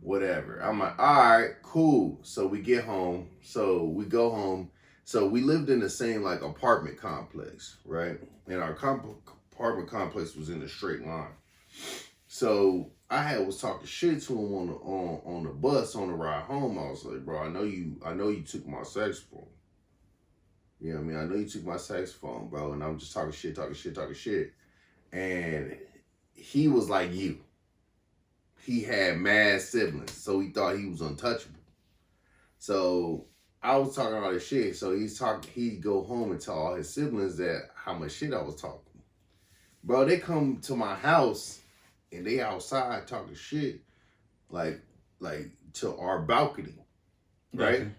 Whatever. I'm like, all right, cool. So we get home. So we go home. So we lived in the same like apartment complex, right? And our apartment complex was in a straight line. So I was talking shit to him on the bus on the ride home. I was like, bro, I know you took my saxophone. You know what I mean? I know you took my saxophone, bro. And I'm just talking shit. And he was like you. He had mad siblings, so he thought he was untouchable. So I was talking all this shit. So he'd go home and tell all his siblings that how much shit I was talking. Bro, they come to my house and they outside talking shit like to our balcony. Right? Okay.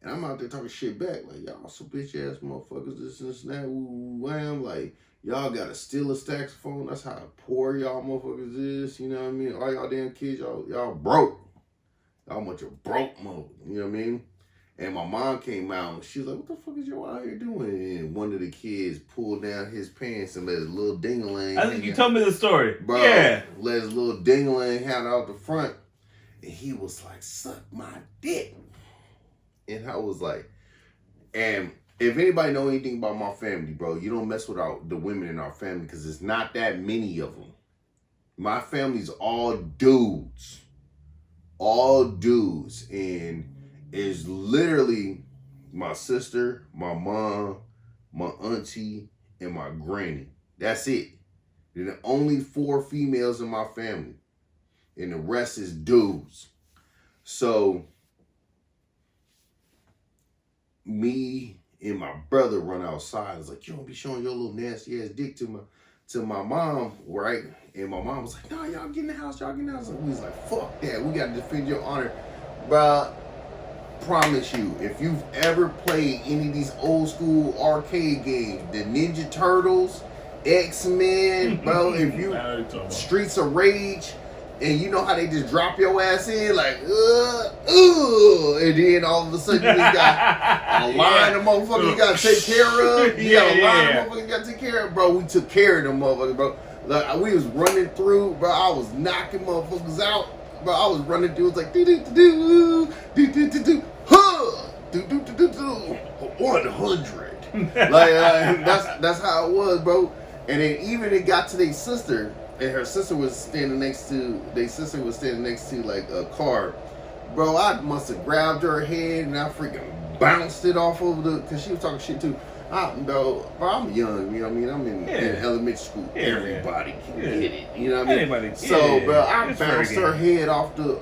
And I'm out there talking shit back, like, y'all some bitch ass motherfuckers, this and that, wham. Like, y'all gotta steal a saxophone. That's how poor y'all motherfuckers is. You know what I mean? All y'all damn kids, y'all broke. Y'all bunch of broke motherfuckers. You know what I mean? And my mom came out and she was like, what the fuck is y'all out here doing? And one of the kids pulled down his pants and let his little ding-a-ling. I think you told me the story. Bro, yeah. Let his little ding-a-ling hang out the front. And he was like, suck my dick. And I was like, and if anybody know anything about my family, bro, you don't mess with the women in our family because it's not that many of them. My family's all dudes. All dudes. And it's literally my sister, my mom, my auntie, and my granny. That's it. They're the only 4 females in my family. And the rest is dudes. So me and my brother run outside. It's like, you don't be showing your little nasty ass dick to my mom, right? And my mom was like, no, y'all get in the house, y'all get in the house. And we was like, fuck that. We gotta defend your honor. Bruh, promise you, if you've ever played any of these old school arcade games, the Ninja Turtles, X-Men, bro, if you Streets of Rage, and you know how they just drop your ass in, like, and then all of a sudden you just got a line of motherfuckers you gotta take care of. You got a line of motherfuckers you gotta take care of. Bro, we took care of them motherfuckers, bro. Like, we was running through, bro. I was knocking motherfuckers out. Bro, I was running through, it was like, huh, 100. Like, that's how it was, bro. And then even it got to their sister, and her sister was standing next to like a car. Bro, I must have grabbed her head and I freaking bounced it off over because she was talking shit too. Bro, I'm young, you know what I mean? I'm in elementary school. Everybody can get it, you know what I mean? Anybody, so, bro, I bounced her head off the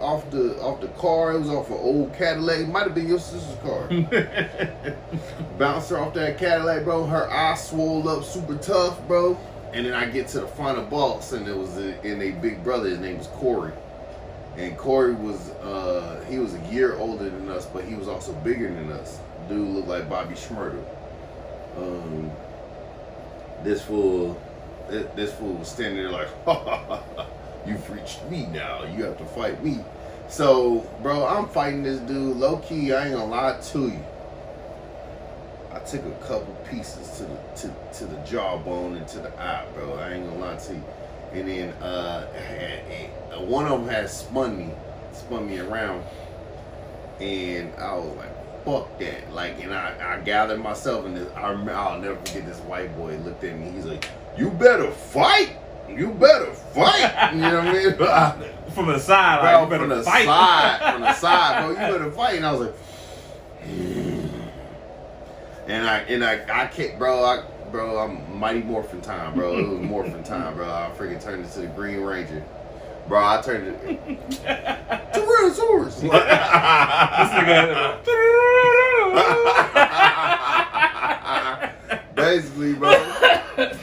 car. It was off an old Cadillac. It might have been your sister's car. Bounced her off that Cadillac, bro. Her eyes swole up super tough, bro. And then I get to the final boss, and it was in a big brother. His name was Corey. And Corey was, he was a year older than us, but he was also bigger than us. Dude looked like Bobby Shmurda. This fool was standing there like, you've reached me now. You have to fight me. So, bro, I'm fighting this dude. Low key, I ain't gonna lie to you. I took a couple pieces to the jawbone and to the eye, bro. I ain't gonna lie to you. And then one of them had spun me around, and I was like, fuck that. Like, and I gathered myself, and I'll never forget this white boy looked at me. He's like, you better fight. You better fight. You know what I mean? From the side, bro, like, you better from the fight. From the side, bro. You better fight. And I was like, and I can't, bro. I'm Mighty Morphin time, bro. It was Morphin time, bro. I freaking turned into the Green Ranger. Bro, I turned it Tyrannosaurus. This nigga. Basically, bro.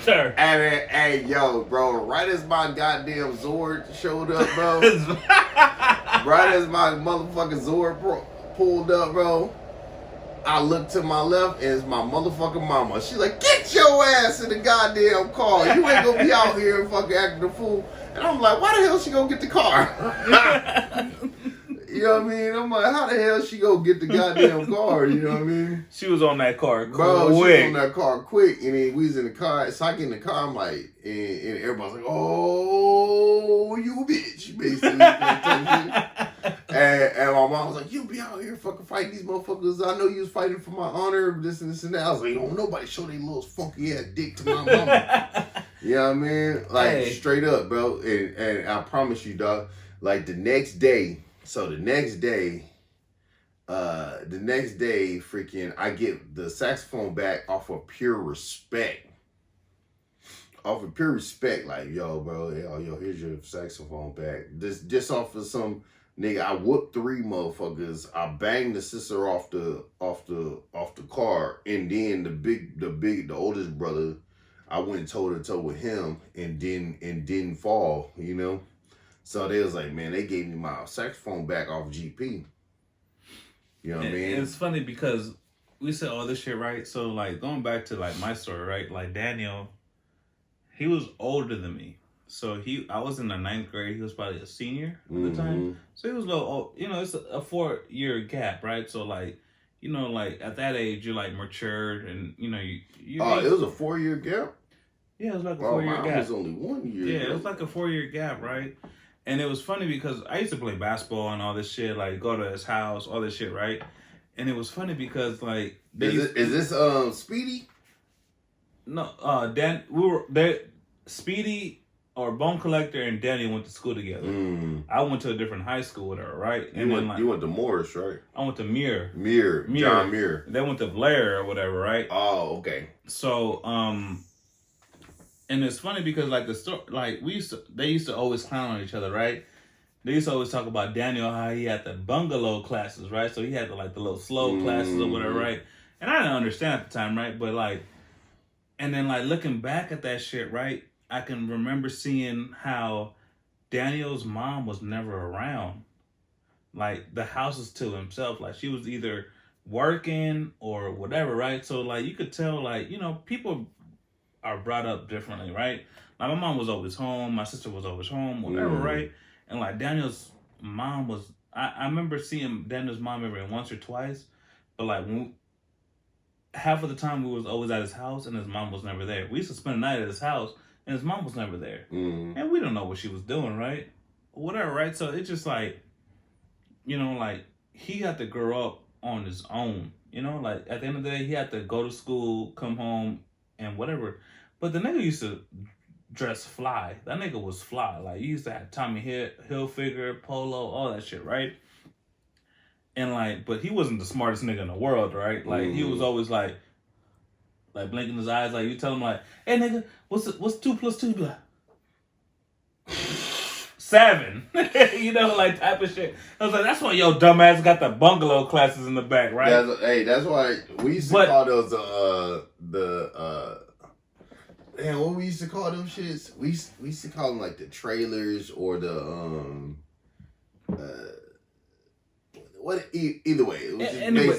Sure. And hey, yo, bro, right as my goddamn Zord showed up, bro. Right as my motherfucking Zord pulled up, bro. I look to my left, and it's my motherfucking mama. She like, get your ass in the goddamn car. You ain't gonna be out here and fucking acting a fool. And I'm like, why the hell she gonna get the car? You know what I mean? I'm like, how the hell she gonna get the goddamn car? You know what I mean? She was on that car quick. Bro, she was on that car quick. And then we was in the car. So I get in the car, I'm like, and everybody's like, oh, you bitch. Basically. And my mom was like, you be out here fucking fighting these motherfuckers. I know you was fighting for my honor, this and that. I was like, don't nobody show their little funky ass dick to my mama. You know what I mean? Like Hey. straight up, bro. And I promise you, dog. Like the next day, freaking, I get the saxophone back off of pure respect. Off of pure respect, like yo, bro, yo, here's your saxophone back. Just off of some nigga, I whooped 3 motherfuckers. I banged the sister off the car, and then the oldest brother, I went toe to toe with him, and didn't fall, you know. So they was like, man, they gave me my saxophone back off GP. You know what I mean? It's funny because we said all this shit, right? So like going back to like my story, right? Like Daniel, he was older than me. So I was in the 9th grade. He was probably a senior at the time. So he was a little old. You know, it's a 4-year gap, right? So like, you know, like at that age, you're like matured, and you know, you. It was a 4-year gap. Yeah, it was like a 4-year gap. It was only 1 year. Yeah, it was like a 4-year gap, right? And it was funny because I used to play basketball and all this shit, like go to his house, all this shit, right? And it was funny because like is this Speedy? No, Dan. We were there. Speedy or Bone Collector and Danny went to school together. I went to a different high school with her, right? And you went to Morris, right? I went to Muir. John Muir. They went to Blair or whatever, right? Oh, okay. So, and it's funny because like the story, like they used to always clown on each other, right? They used to always talk about Daniel, how he had the bungalow classes, right? So he had the little slow classes or whatever, right? And I didn't understand at the time, right? But like, and then like looking back at that shit, right? I can remember seeing how Daniel's mom was never around. Like the house was to himself. Like she was either working or whatever, right? So like you could tell, like, you know, people are brought up differently, right? Like my mom was always home, my sister was always home, whatever, right? And like Daniel's mom was, I remember seeing Daniel's mom maybe once or twice, but like half of the time we was always at his house and his mom was never there. We used to spend the night at his house and his mom was never there. And we don't know what she was doing, right? Whatever, right? So it's just like, you know, like he had to grow up on his own, you know? Like at the end of the day, he had to go to school, come home, and whatever. But the nigga used to dress fly. That nigga was fly. Like, he used to have Tommy Hilfiger, Polo, all that shit, right? And like, but he wasn't the smartest nigga in the world, right? Like, he was always like blinking his eyes, like you tell him like, hey nigga, what's 2 plus 2? Like, 7. You know, like type of shit. I was like, that's why your dumbass got the bungalow classes in the back, right? That's why we used to call those damn, what we used to call them shits? We used to call them like the trailers or the either way. It was just anyway,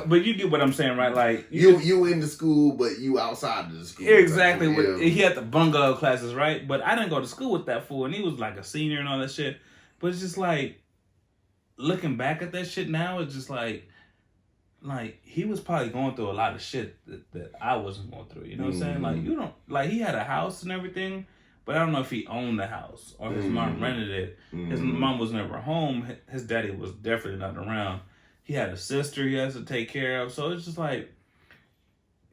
but you get what I'm saying, right? Like you in the school, but you outside of the school. Exactly. He had the bungalow classes, right? But I didn't go to school with that fool, and he was like a senior and all that shit. But it's just like looking back at that shit now, it's just like he was probably going through a lot of shit that I wasn't going through. You know what I'm saying? Like, you don't, like, he had a house and everything, but I don't know if he owned the house or his mom rented it. His mom was never home. His daddy was definitely not around. He had a sister he has to take care of. So it's just like,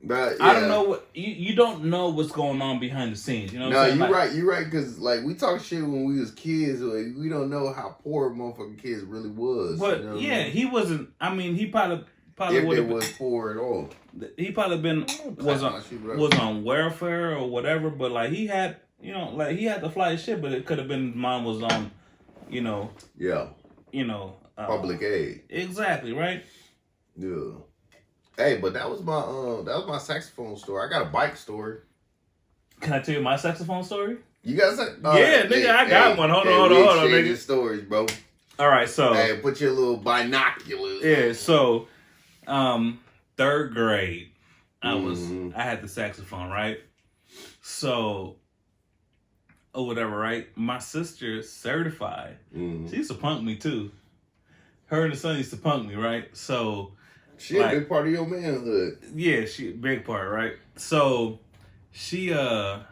but, I don't know what, you don't know what's going on behind the scenes. You know what I'm saying? You're right, because like we talk shit when we was kids. Like, we don't know how poor motherfucking kids really was. But you know yeah, he wasn't, I mean, he probably if it was poor at all. He probably was on welfare or whatever, but like he had, you know, like he had to fly shit, but it could have been mom was on, you know. Yeah. You know. Public aid. Exactly, right? Yeah. Hey, but that was my saxophone story. I got a bike story. Can I tell you my saxophone story? You got a yeah, nigga, I got one. Hold on, nigga. Stories, bro. All right, so. Hey, put your little binoculars. Yeah, so. 3rd grade, I had the saxophone, right? So, or whatever, right? My sister certified. She used to punk me too. Her and the son used to punk me, right? So, she a big part of your manhood. Yeah, she a big part, right? So, I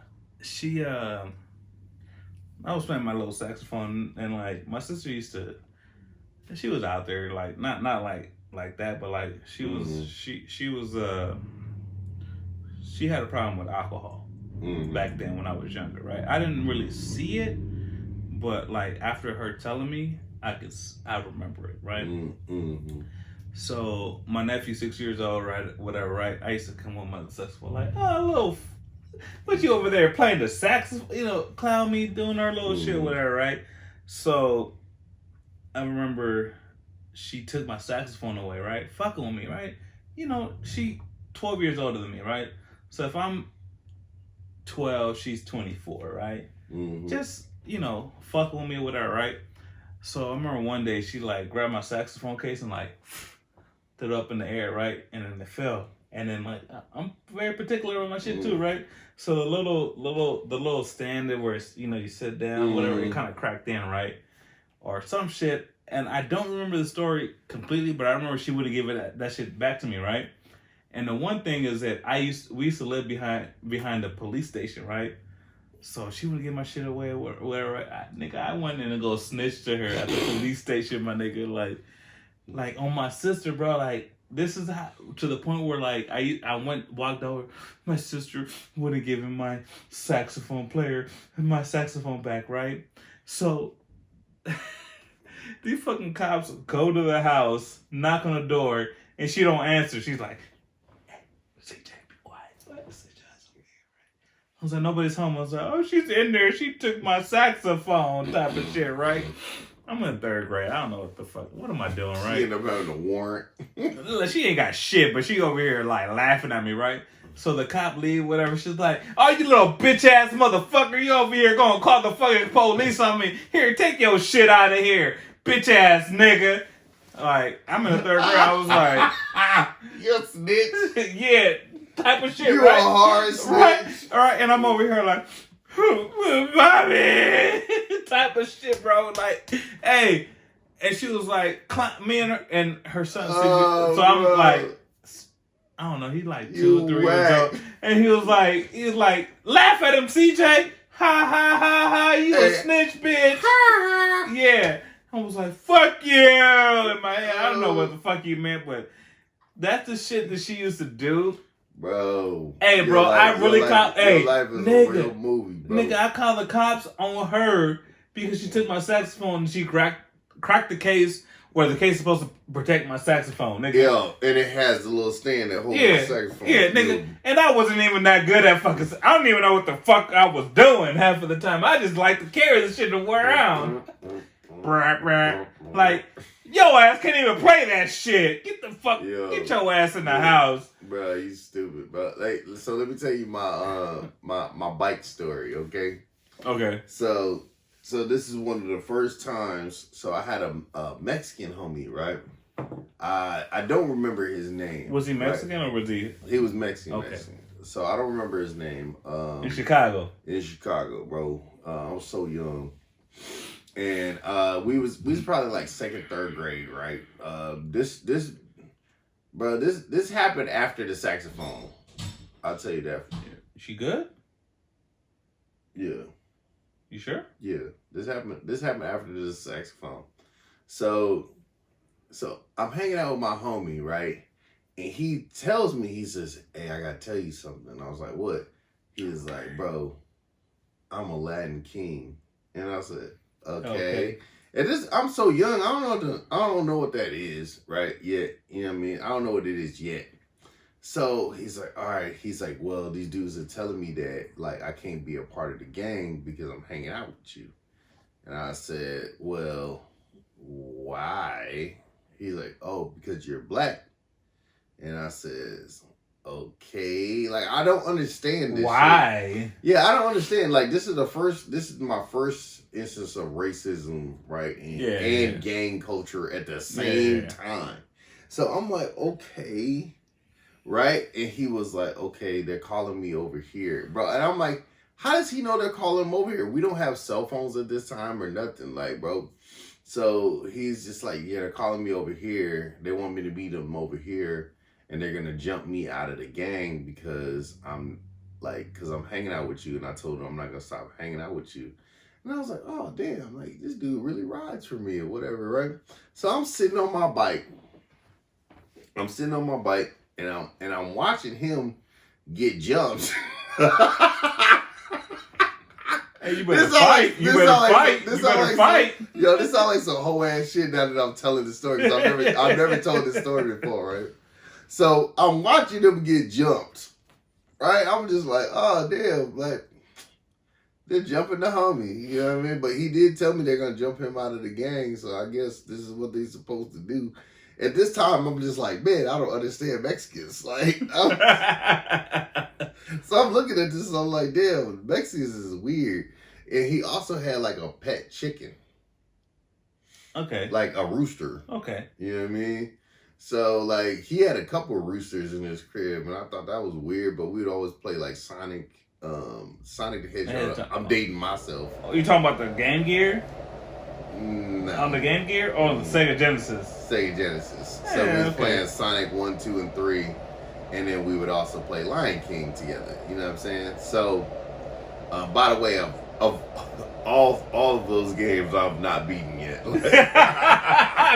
was playing my little saxophone, and like my sister used to, she was out there, like not like that, but like she was she had a problem with alcohol. back then when I was younger, right? I didn't really see it, but like after her telling me, I remember it, right? So my nephew, 6 years old, right, whatever, right? I used to come with my successful, like, oh, little, what you over there playing the saxophone, clown me doing our little shit, whatever, right? So I remember she took my saxophone away, right? Fucking with me, right? She 12 years older than me, right? So if I'm 12, she's 24, right? Just, fucking with me or whatever, right? So I remember one day she like grabbed my saxophone case and like threw it up in the air, right? And then it fell. And then like I'm very particular with my shit too, right? So the little stand there where it's, you sit down, whatever, it kind of cracked in, right? Or some shit. And I don't remember the story completely, but I remember she would have given that shit back to me, right? And the one thing is that we used to live behind the police station, right? So she would give my shit away or whatever. I went in and go snitch to her at the police station, my nigga. Like on my sister, bro. Like this is how, to the point where like I walked over. My sister would have given my saxophone player my saxophone back, right? So these fucking cops go to the house, knock on the door, and she don't answer. She's like, CJ, be quiet. I was like, nobody's home. I was like, oh, she's in there. She took my saxophone type of shit, right? I'm in 3rd grade. I don't know what the fuck. What am I doing, right? She ended up having a warrant. She ain't got shit, but she over here like laughing at me, right? So the cop leave, whatever. She's like, oh, you little bitch ass motherfucker. You over here gonna call the fucking police on me. Here, take your shit out of here, bitch ass nigga. Like, I'm in the 3rd grade. I was like, you a snitch? Yeah. Type of shit, you right? You a hard snitch. Right? All right, and I'm over here like, Bobby, type of shit, bro. Like, hey, and she was like, me and her son. So I'm like, I don't know, he's like 2 or 3 years old, and he was like, laugh at him, CJ. Ha ha ha ha, you a snitch, bitch. Yeah. I was like, fuck you in my head. I don't know what the fuck you meant, but that's the shit that she used to do. Bro. Hey, bro, I really call. Hey, life is nigga, a real movie, bro. Nigga, I called the cops on her because she took my saxophone and she cracked the case where the case is supposed to protect my saxophone, nigga. Yeah, and it has the little stand that holds the saxophone. Yeah, nigga. And I wasn't even that good at fucking. I don't even know what the fuck I was doing half of the time. I just like to carry the shit to wear around. Like, your ass can't even play that shit. Get the fuck, get your ass in the house. Bro, you stupid, bro. Like, so let me tell you my my bike story, okay? Okay. So this is one of the first times. So I had a Mexican homie, right? I don't remember his name. Was he Mexican or was he? He was Mexican. Okay. Mexican. So I don't remember his name. In Chicago. In Chicago, bro. I was so young. And we was probably like 2nd, 3rd grade, right? This happened after the saxophone. I'll tell you that. She good? Yeah. You sure? Yeah. This happened after the saxophone. So I'm hanging out with my homie, right? And he tells me, he says, hey, I gotta tell you something. And I was like, what? He was like, bro, I'm a Latin king. And I said, okay. And I'm so young. I don't know what that is, right? Yet, you know what I mean? I don't know what it is yet. So he's like, all right. He's like, well, these dudes are telling me that like I can't be a part of the gang because I'm hanging out with you. And I said, well, why? He's like, oh, because you're black. And I says, okay, like I don't understand this. Why? Shit. Yeah, I don't understand. Like this is my first instance of racism, right? And gang culture at the same time. So I'm like, okay, right? And he was like, okay, they're calling me over here, bro. And I'm like, how does he know they're calling him over here? We don't have cell phones at this time or nothing, like, bro. So he's just like, yeah, they're calling me over here. They want me to meet them over here. And they're going to jump me out of the gang because I'm hanging out with you. And I told them I'm not going to stop hanging out with you. And I was like, oh, damn, like this dude really rides for me or whatever, right? So I'm sitting on my bike. And I'm watching him get jumped. Hey, you better fight. You better fight. You better fight. Yo, this sounds like some whole ass shit now that I'm telling the story. Because I've never told this story before, right? So I'm watching them get jumped, right? I'm just like, oh damn, like they're jumping the homie. You know what I mean? But he did tell me they're gonna jump him out of the gang, so I guess this is what they're supposed to do. At this time, I'm just like, man, I don't understand Mexicans. Like, so I'm looking at this, and I'm like, damn, Mexicans is weird. And he also had like a pet chicken. Okay. Like a rooster. Okay. You know what I mean? So, like, he had a couple of roosters in his crib, and I thought that was weird, but we'd always play, like, Sonic the Hedgehog. I'm dating myself. Oh, you talking about the Game Gear? No. On the Game Gear or on the Sega Genesis? Sega Genesis. So we was playing Sonic 1, 2, and 3, and then we would also play Lion King together. You know what I'm saying? So, by the way, of all of those games, I've not beaten yet.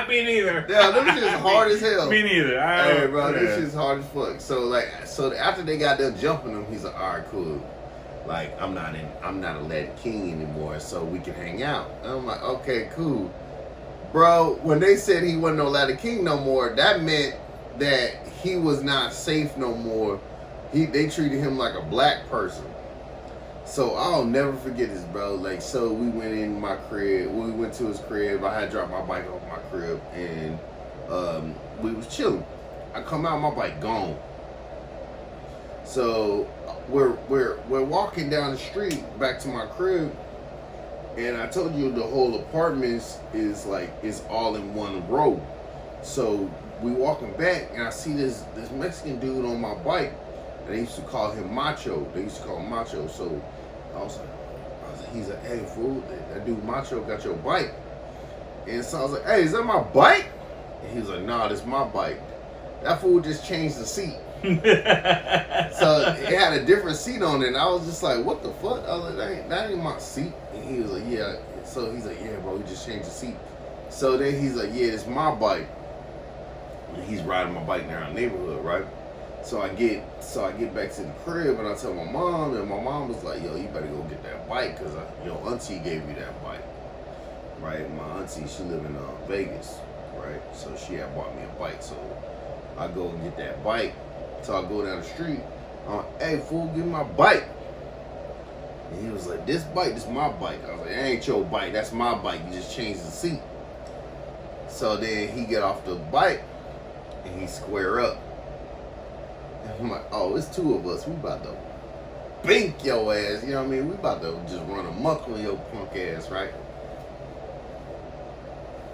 Me neither. Yeah, them shit's hard as hell. Me neither. Hey, bro, this shit's hard as fuck. So after they got done jumping him, he's like, all right, cool. Like, I'm not a Latin King anymore, so we can hang out. And I'm like, okay, cool. Bro, when they said he wasn't no Latin King no more, that meant that he was not safe no more. They treated him like a black person. So I'll never forget this, bro. Like, so we went in my crib. We went to his crib. I had dropped my bike off my crib, and we was chilling. I come out, my bike gone. So we're walking down the street back to my crib, and I told you the whole apartment is all in one row. So we walking back, and I see this Mexican dude on my bike. And they used to call him Macho. So I was like, he's like, hey, fool, that dude Macho got your bike. And so I was like, hey, is that my bike? And he was like, nah, this my bike. That fool just changed the seat. So it had a different seat on it. And I was just like, what the fuck? I was like, that ain't my seat. And he was like, yeah. So he's like, yeah, bro, we just changed the seat. So then he's like, yeah, it's my bike. And he's riding my bike around the neighborhood, right? So I get back to the crib, and I tell my mom, and my mom was like, yo, you better go get that bike, because your auntie gave me that bike, right? My auntie, she live in Vegas, right? So she had bought me a bike. So I go and get that bike. So I go down the street. I'm like, hey, fool, give me my bike. And he was like, this my bike. I was like, that ain't your bike, that's my bike. You just changed the seat. So then he get off the bike, and he square up. I'm like, oh, it's two of us. We about to bink your ass. You know what I mean? We about to just run amok on your punk ass, right?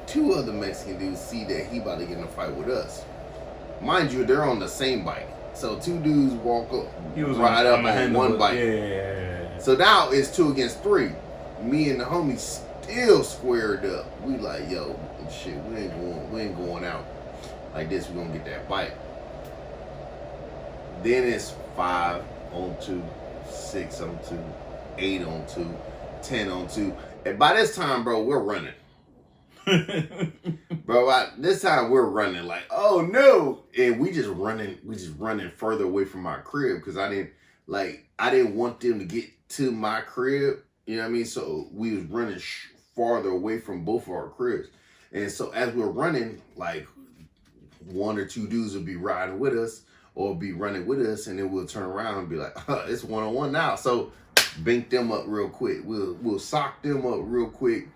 Two other Mexican dudes see that he about to get in a fight with us. Mind you, they're on the same bike. So two dudes ride up on one bike. Yeah. So now it's 2 against 3. Me and the homies still squared up. We like, yo, shit, we ain't going out like this. We gonna get that bike. Then it's 5 on 2, 6 on 2, 8 on 2, 10 on 2. And by this time, bro, we're running. Bro, this time we're running like, oh no. And we just running further away from our crib, because I didn't want them to get to my crib. You know what I mean? So we was running farther away from both of our cribs. And so as we're running, like 1 or 2 dudes would be riding with us, or be running with us, and then we'll turn around and be like, it's 1-on-1 now. So bink them up real quick. We'll sock them up real quick.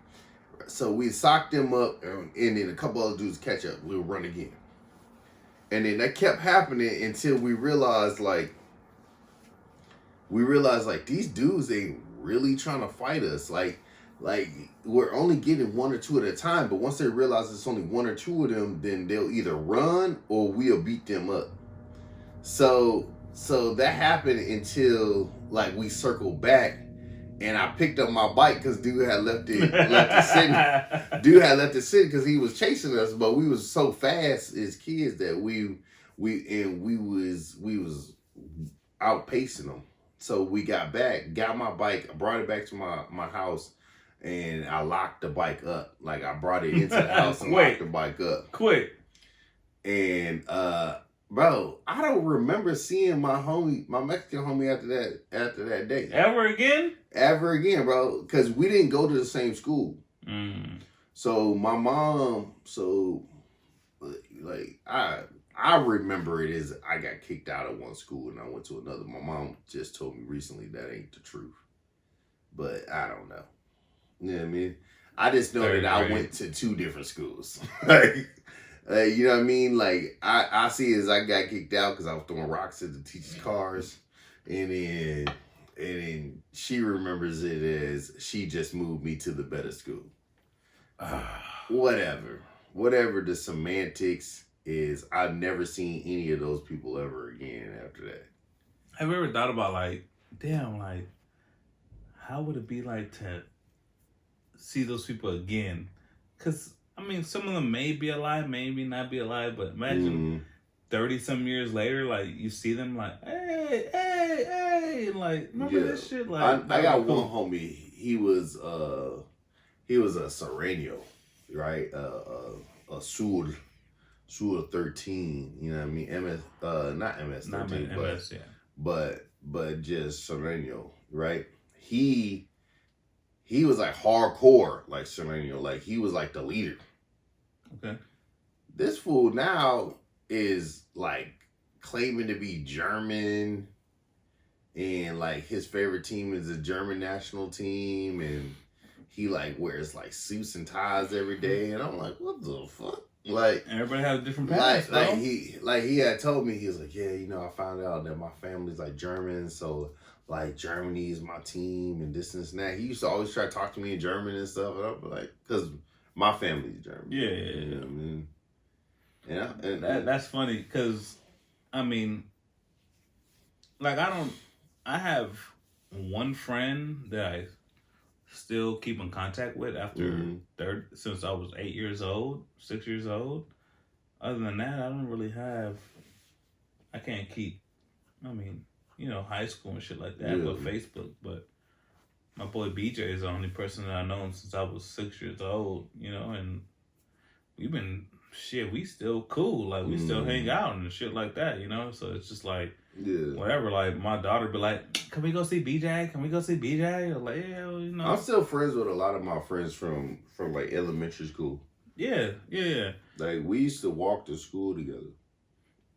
So we sock them up, and then a couple other dudes catch up. We'll run again. And then that kept happening until we realized like these dudes ain't really trying to fight us. Like we're only getting 1 or 2 at a time, but once they realize it's only 1 or 2 of them, then they'll either run or we'll beat them up. So that happened until like we circled back, and I picked up my bike because dude had left it sitting. Dude had left it sitting because he was chasing us, but we was so fast as kids that we was outpacing them. So we got back, got my bike, brought it back to my house, and I locked the bike up. Like I brought it into the house and locked the bike up. Quick. And Bro, I don't remember seeing my Mexican homie after that day. Ever again? Ever again, bro. Because we didn't go to the same school. Mm. So my mom, like I remember it as I got kicked out of one school and I went to another. My mom just told me recently that ain't the truth. But I don't know. You know what I mean? I just know that I went to 2 different schools. You know what I mean? Like, I see it as I got kicked out because I was throwing rocks at the teacher's cars. And then she remembers it as she just moved me to the better school. Whatever the semantics is, I've never seen any of those people ever again after that. Have you ever thought about, like, damn, like, how would it be like to see those people again? Because, I mean, some of them may be alive, maybe not be alive, but imagine 30-some years later, like, you see them like, hey, like, remember this shit? Like, I got one homie, he was a Sereno, right? A Sur 13, you know what I mean? Not MS 13, not MS, yeah. but just Sereno, right? He was like hardcore, like Sereno, like he was like the leader. Okay. This fool now is like claiming to be German, and like his favorite team is the German national team, and he like wears like suits and ties every day, and I'm like, what the fuck? Like everybody has different parents. Like he had told me, he was like, yeah, you know, I found out that my family's like German, so like Germany is my team and this and that. He used to always try to talk to me in German and stuff, and I'm like, because my family's German. Yeah. You know what I mean? Yeah, and that's funny because, I mean, like I have one friend that I still keep in contact with after since I was 8 years old, 6 years old. Other than that, I don't really have. I can't keep. I mean, you know, high school and shit like that, but Facebook. But my boy BJ is the only person that I've known since I was 6 years old. You know, and we've been we still cool. Like we still hang out and shit like that. You know, so it's just like. Yeah. Whatever, like my daughter be like, "Can we go see BJ? Can we go see BJ?" Or like, yeah, you know. I'm still friends with a lot of my friends from like elementary school. Yeah. Like we used to walk to school together.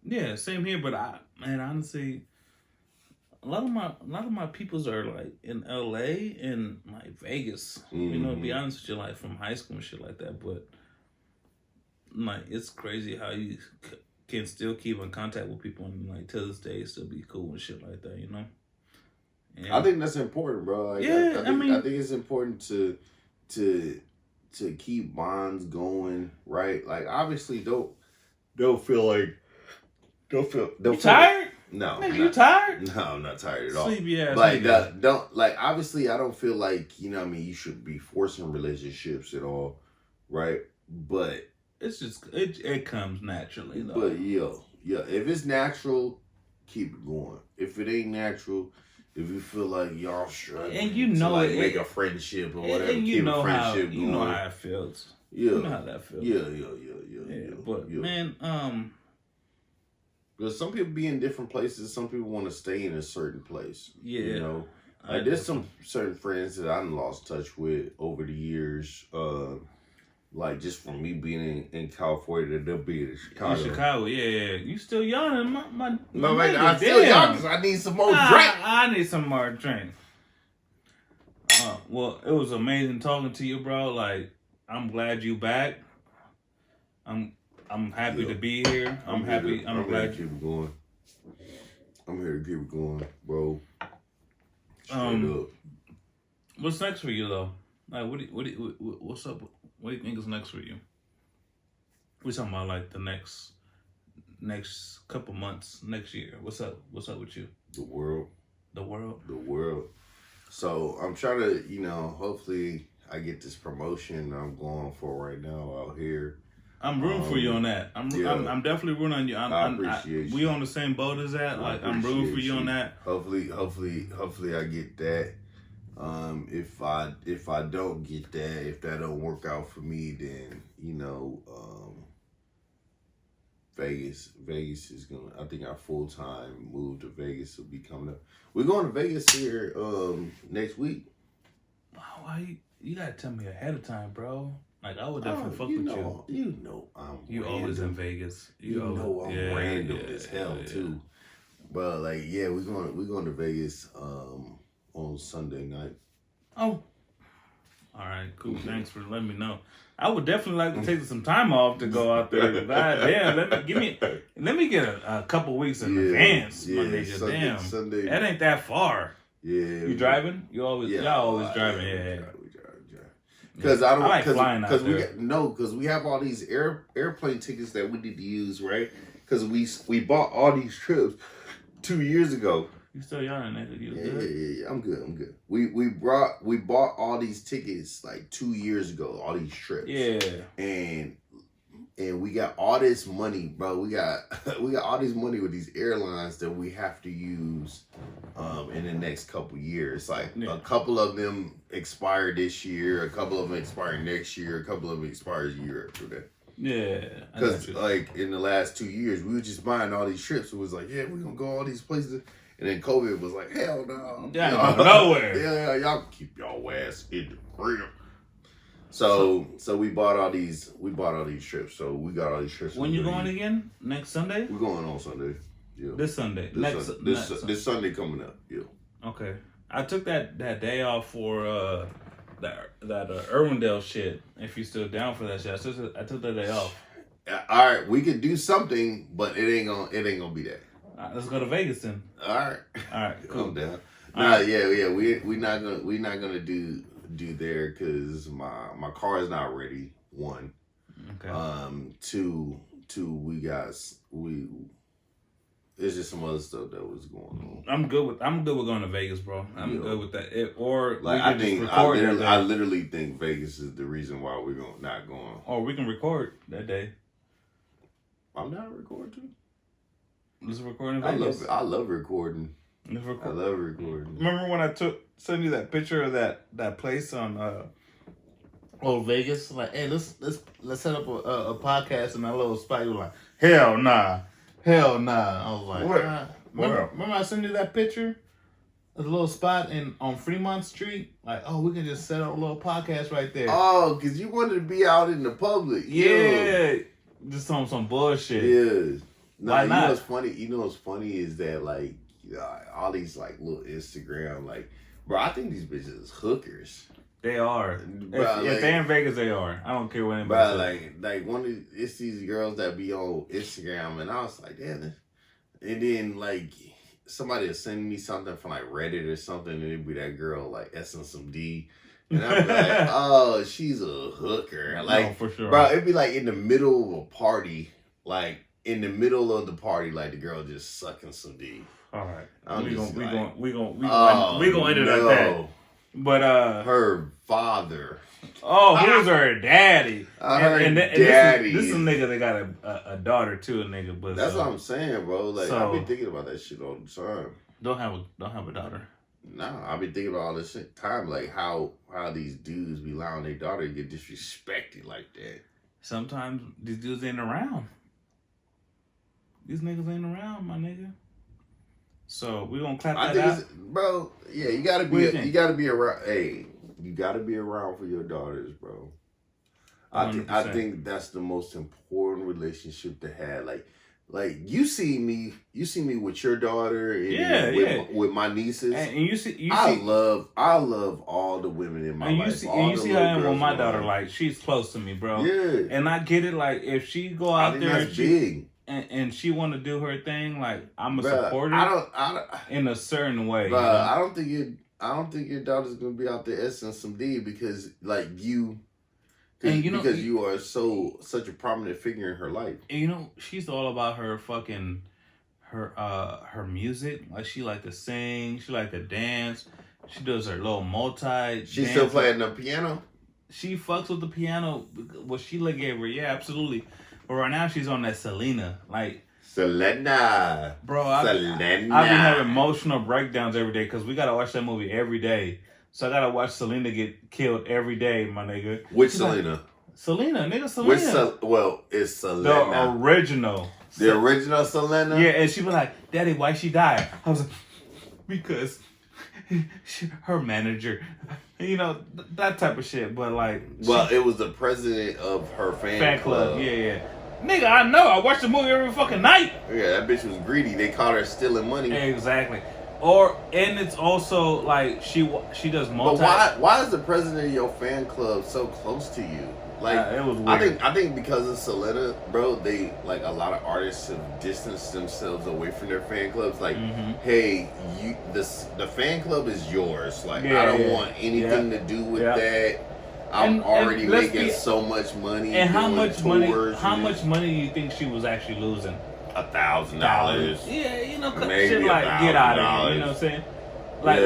Yeah, same here. But honestly, a lot of my peoples are like in LA and like Vegas. You know, to be honest with you, like from high school and shit like that. But like, it's crazy how you can still keep in contact with people and like to this day still be cool and shit like that, you know. And I think that's important, bro. Like, yeah, I think it's important to keep bonds going, right? Like, obviously, don't feel you tired? No, you tired? No, I'm not tired at all. Sleepy ass. Like, don't like. Obviously, I don't feel like, you know what I mean, you should be forcing relationships at all, right? But it's just it comes naturally though. But if it's natural, keep it going. If it ain't natural, if you feel like y'all struggling, and you know to, like, make a friendship or whatever, and you know how it feels. Yeah, you know how that feels. Yeah. But man, because some people be in different places. Some people want to stay in a certain place. Yeah, you know. Like, there's some certain friends that I lost touch with over the years. Like, just from me being in California, they'll be in Chicago. In Chicago, yeah. You still young, and no, man, I'm still young because I need some more drink. I need some more drink. Well, it was amazing talking to you, bro. Like, I'm glad you back. I'm happy to be here. I'm happy. I'm glad to keep it going. I'm here to keep it going, bro. Straight up. What's next for you though? Like, what's up? What do you think is next for you? We're talking about like the next couple months, next year. What's up? What's up with you? The world. The world. The world. So I'm trying to, hopefully I get this promotion I'm going for right now out here. I'm rooting for you on that. I'm definitely rooting on you. I appreciate you. We on the same boat as that. Like, I'm rooting for you on that. Hopefully I get that. If I don't get that, if that don't work out for me, then Vegas. Vegas is gonna. I think our full time move to Vegas will be coming up. We're going to Vegas here next week. Why you gotta tell me ahead of time, bro? Like I would definitely fuck with you. You know You random. always in Vegas. You know I'm random as hell too. But like we're going to Vegas on Sunday night. Oh. All right, cool. Thanks for letting me know. I would definitely like to take some time off to go out there. God damn, let me get a couple weeks in advance, my nigga. Sunday. That ain't that far. Yeah. You driving? Y'all always driving. Yeah. Because I don't like flying out there. Because we have all these airplane tickets that we need to use, right? Because we bought all these trips 2 years ago. You still young, nigga. You good? Yeah. I'm good. We bought all these tickets like 2 years ago. All these trips. Yeah. And we got all this money, bro. We got all this money with these airlines that we have to use in the next couple years. Like a couple of them expire this year, a couple of them expire next year, a couple of them expires a year after that. Yeah. Because like in the last 2 years, we were just buying all these trips. It was like, yeah, we're gonna go all these places. And then COVID was like, hell no. Yeah, nowhere. Yeah, y'all keep y'all ass in the crib. So we bought all these trips. So we got all these trips. When you going again? Next Sunday? We're going on Sunday. Yeah. This Sunday. This Sunday coming up. Yeah. Okay. I took that day off for that Irwindale shit. If you still down for that shit, I took that day off. All right, we could do something, but it ain't gonna be that. Let's go to Vegas then. All right, cool. I'm down. Yeah. We not gonna do there because my car is not ready. One. Okay. Two. There's just some other stuff that was going on. I'm good with going to Vegas, bro. I'm good with that. I literally think Vegas is the reason why we're not going. Or we can record that day. I'm not recording too. Let's record in Vegas. I love recording. Let's record. I love recording. Remember when I sent you that picture of that place on old Vegas? Like, hey, let's set up a podcast in that little spot. You were like, hell nah. I was like, where? Remember I sent you that picture? There's a little spot on Fremont Street. Like, oh, we can just set up a little podcast right there. Oh, because you wanted to be out in the public. Yeah. Just on some bullshit. Yeah. No, why not? You know what's funny is that like all these like little Instagram like, bro, I think these bitches is hookers. They are. Bro, if they're in Vegas, they are. I don't care what anybody says. Like it's these girls that be on Instagram, and I was like, damn. And then like somebody will send me something from like Reddit or something, and it'd be that girl like S'ing some D. And I'm like, oh, she's a hooker. Like, no, for sure. Bro, it'd be like in the middle of a party, like in the middle of the party, like the girl just sucking some D. All right, we gonna end it at that. But her father. Oh, who's her daddy? Daddy. This is a nigga that got a daughter too, a nigga. But that's what I'm saying, bro. Like I be thinking about that shit all the time. Don't have a daughter. Nah, I be thinking about all this shit time, like how these dudes be allowing their daughter to get disrespected like that. Sometimes these dudes ain't around. These niggas ain't around, my nigga. So we gonna clap that out, bro. Yeah, you gotta be around. Hey, you gotta be around for your daughters, bro. I think that's the most important relationship to have. Like you see me with your daughter, and with my nieces, and I love all the women in my life. You see how I am with my daughter. Like she's close to me, bro. Yeah, and I get it. Like if she go out there, that's big. And she want to do her thing, like I'm a supporter. I don't in a certain way. Bro, I don't think your daughter's gonna be out there S'ing some D because like you, because you are such a prominent figure in her life. And she's all about her fucking her music. Like she like to sing, she like to dance. She does her little multi. She's still playing the piano. She fucks with the piano. What Sheila gave her, yeah, absolutely. But right now she's on that Selena. Like Selena. Bro, I've been having emotional breakdowns every day because we gotta watch that movie every day. So I gotta watch Selena get killed every day, my nigga. Which Selena? Selena, nigga, Selena. It's Selena. The original. The original Selena? Yeah, and she was like, Daddy, why she died? I was like, because her manager, that type of shit. But like, well, it was the president of her fan club. Yeah. Nigga, I know. I watch the movie every fucking night. Yeah, that bitch was greedy. They caught her stealing money. Exactly. And it's also like she does multi. But why is the president of your fan club so close to you? Like, it was weird. I think because of Selena, bro, they like a lot of artists have distanced themselves away from their fan clubs. Like, hey, the fan club is yours. Like, I don't want anything to do with that. I'm already making so much money. And how much money? How and much money do you think she was actually losing? $1,000. Yeah, Maybe shit like get out of here. You know what I'm saying? Like,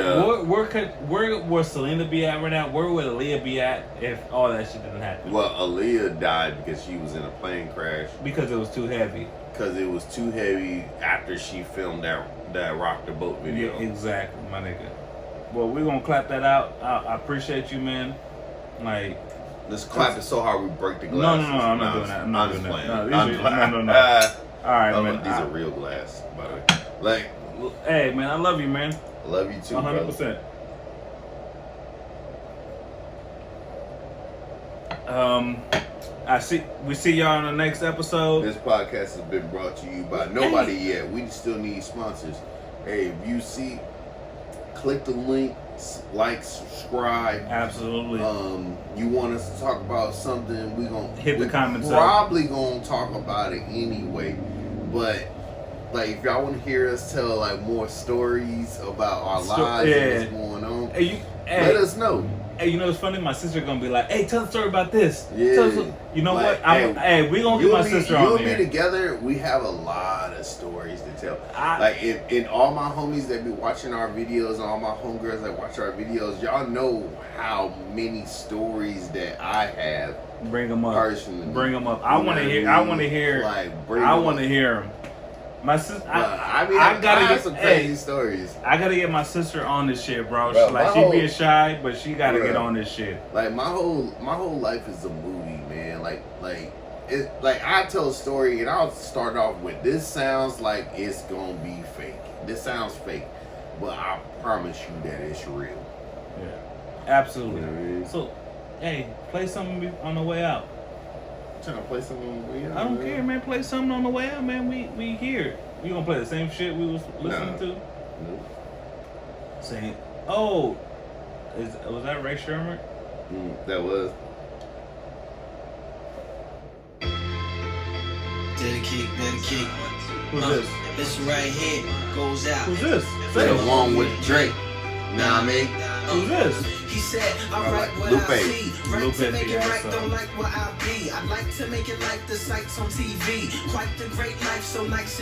where would Selena be at right now? Where would Aaliyah be at if all that shit didn't happen? Well, Aaliyah died because she was in a plane crash. Because it was too heavy. Because it was too heavy after she filmed that Rock the Boat video. Yeah, exactly, my nigga. Well, we're gonna clap that out. I appreciate you, man. Like, let's clap it so hard we break the glass. No, I'm not doing that. I'm just playing. No. All right, man. These are real glass, by the way. Like, hey, man, I love you, man. I love you too, 100%. We see y'all in the next episode. This podcast has been brought to you by nobody yet. We still need sponsors. Hey, if you see, click the link, like, subscribe. Absolutely. You want us to talk about something, hit the comments. Probably gonna talk about it anyway. But like, if y'all want to hear us tell like more stories about our lives and what's going on, let us know. Hey, you know what's funny? My sister gonna be like, "Hey, tell the story about this." Yeah. You know what? We gonna get my sister on here. You and me together, we have a lot of stories to tell. In all my homies that be watching our videos, and all my homegirls that watch our videos, y'all know how many stories that I have. Bring them up. Personally. Bring them up. I want to hear. I want to hear them. My sister, I gotta get some crazy stories. I gotta get my sister on this shit, bro. She being shy, but she gotta get on this shit. Like my whole life is a movie, man. Like I tell a story and I'll start off with, this sounds like it's gonna be fake. This sounds fake, but I promise you that it's real. Yeah, absolutely. You know what I mean? So, hey, play something on the way out. Trying to play something on the way out? I don't care, man. Play something on the way out, man. We here. You gonna play the same shit we was listening to? No. Saying, oh, was that Ray Sherman? That was. Dedicate. Who's this? This right here goes out. Who's this? Say the one with Drake. Nah, I mean. Who's this? He said, I write what Lupe. I see. Right Lupe, to make it right, so. don't like what I be. I like to make it like the sights on TV. Quite the great life, so like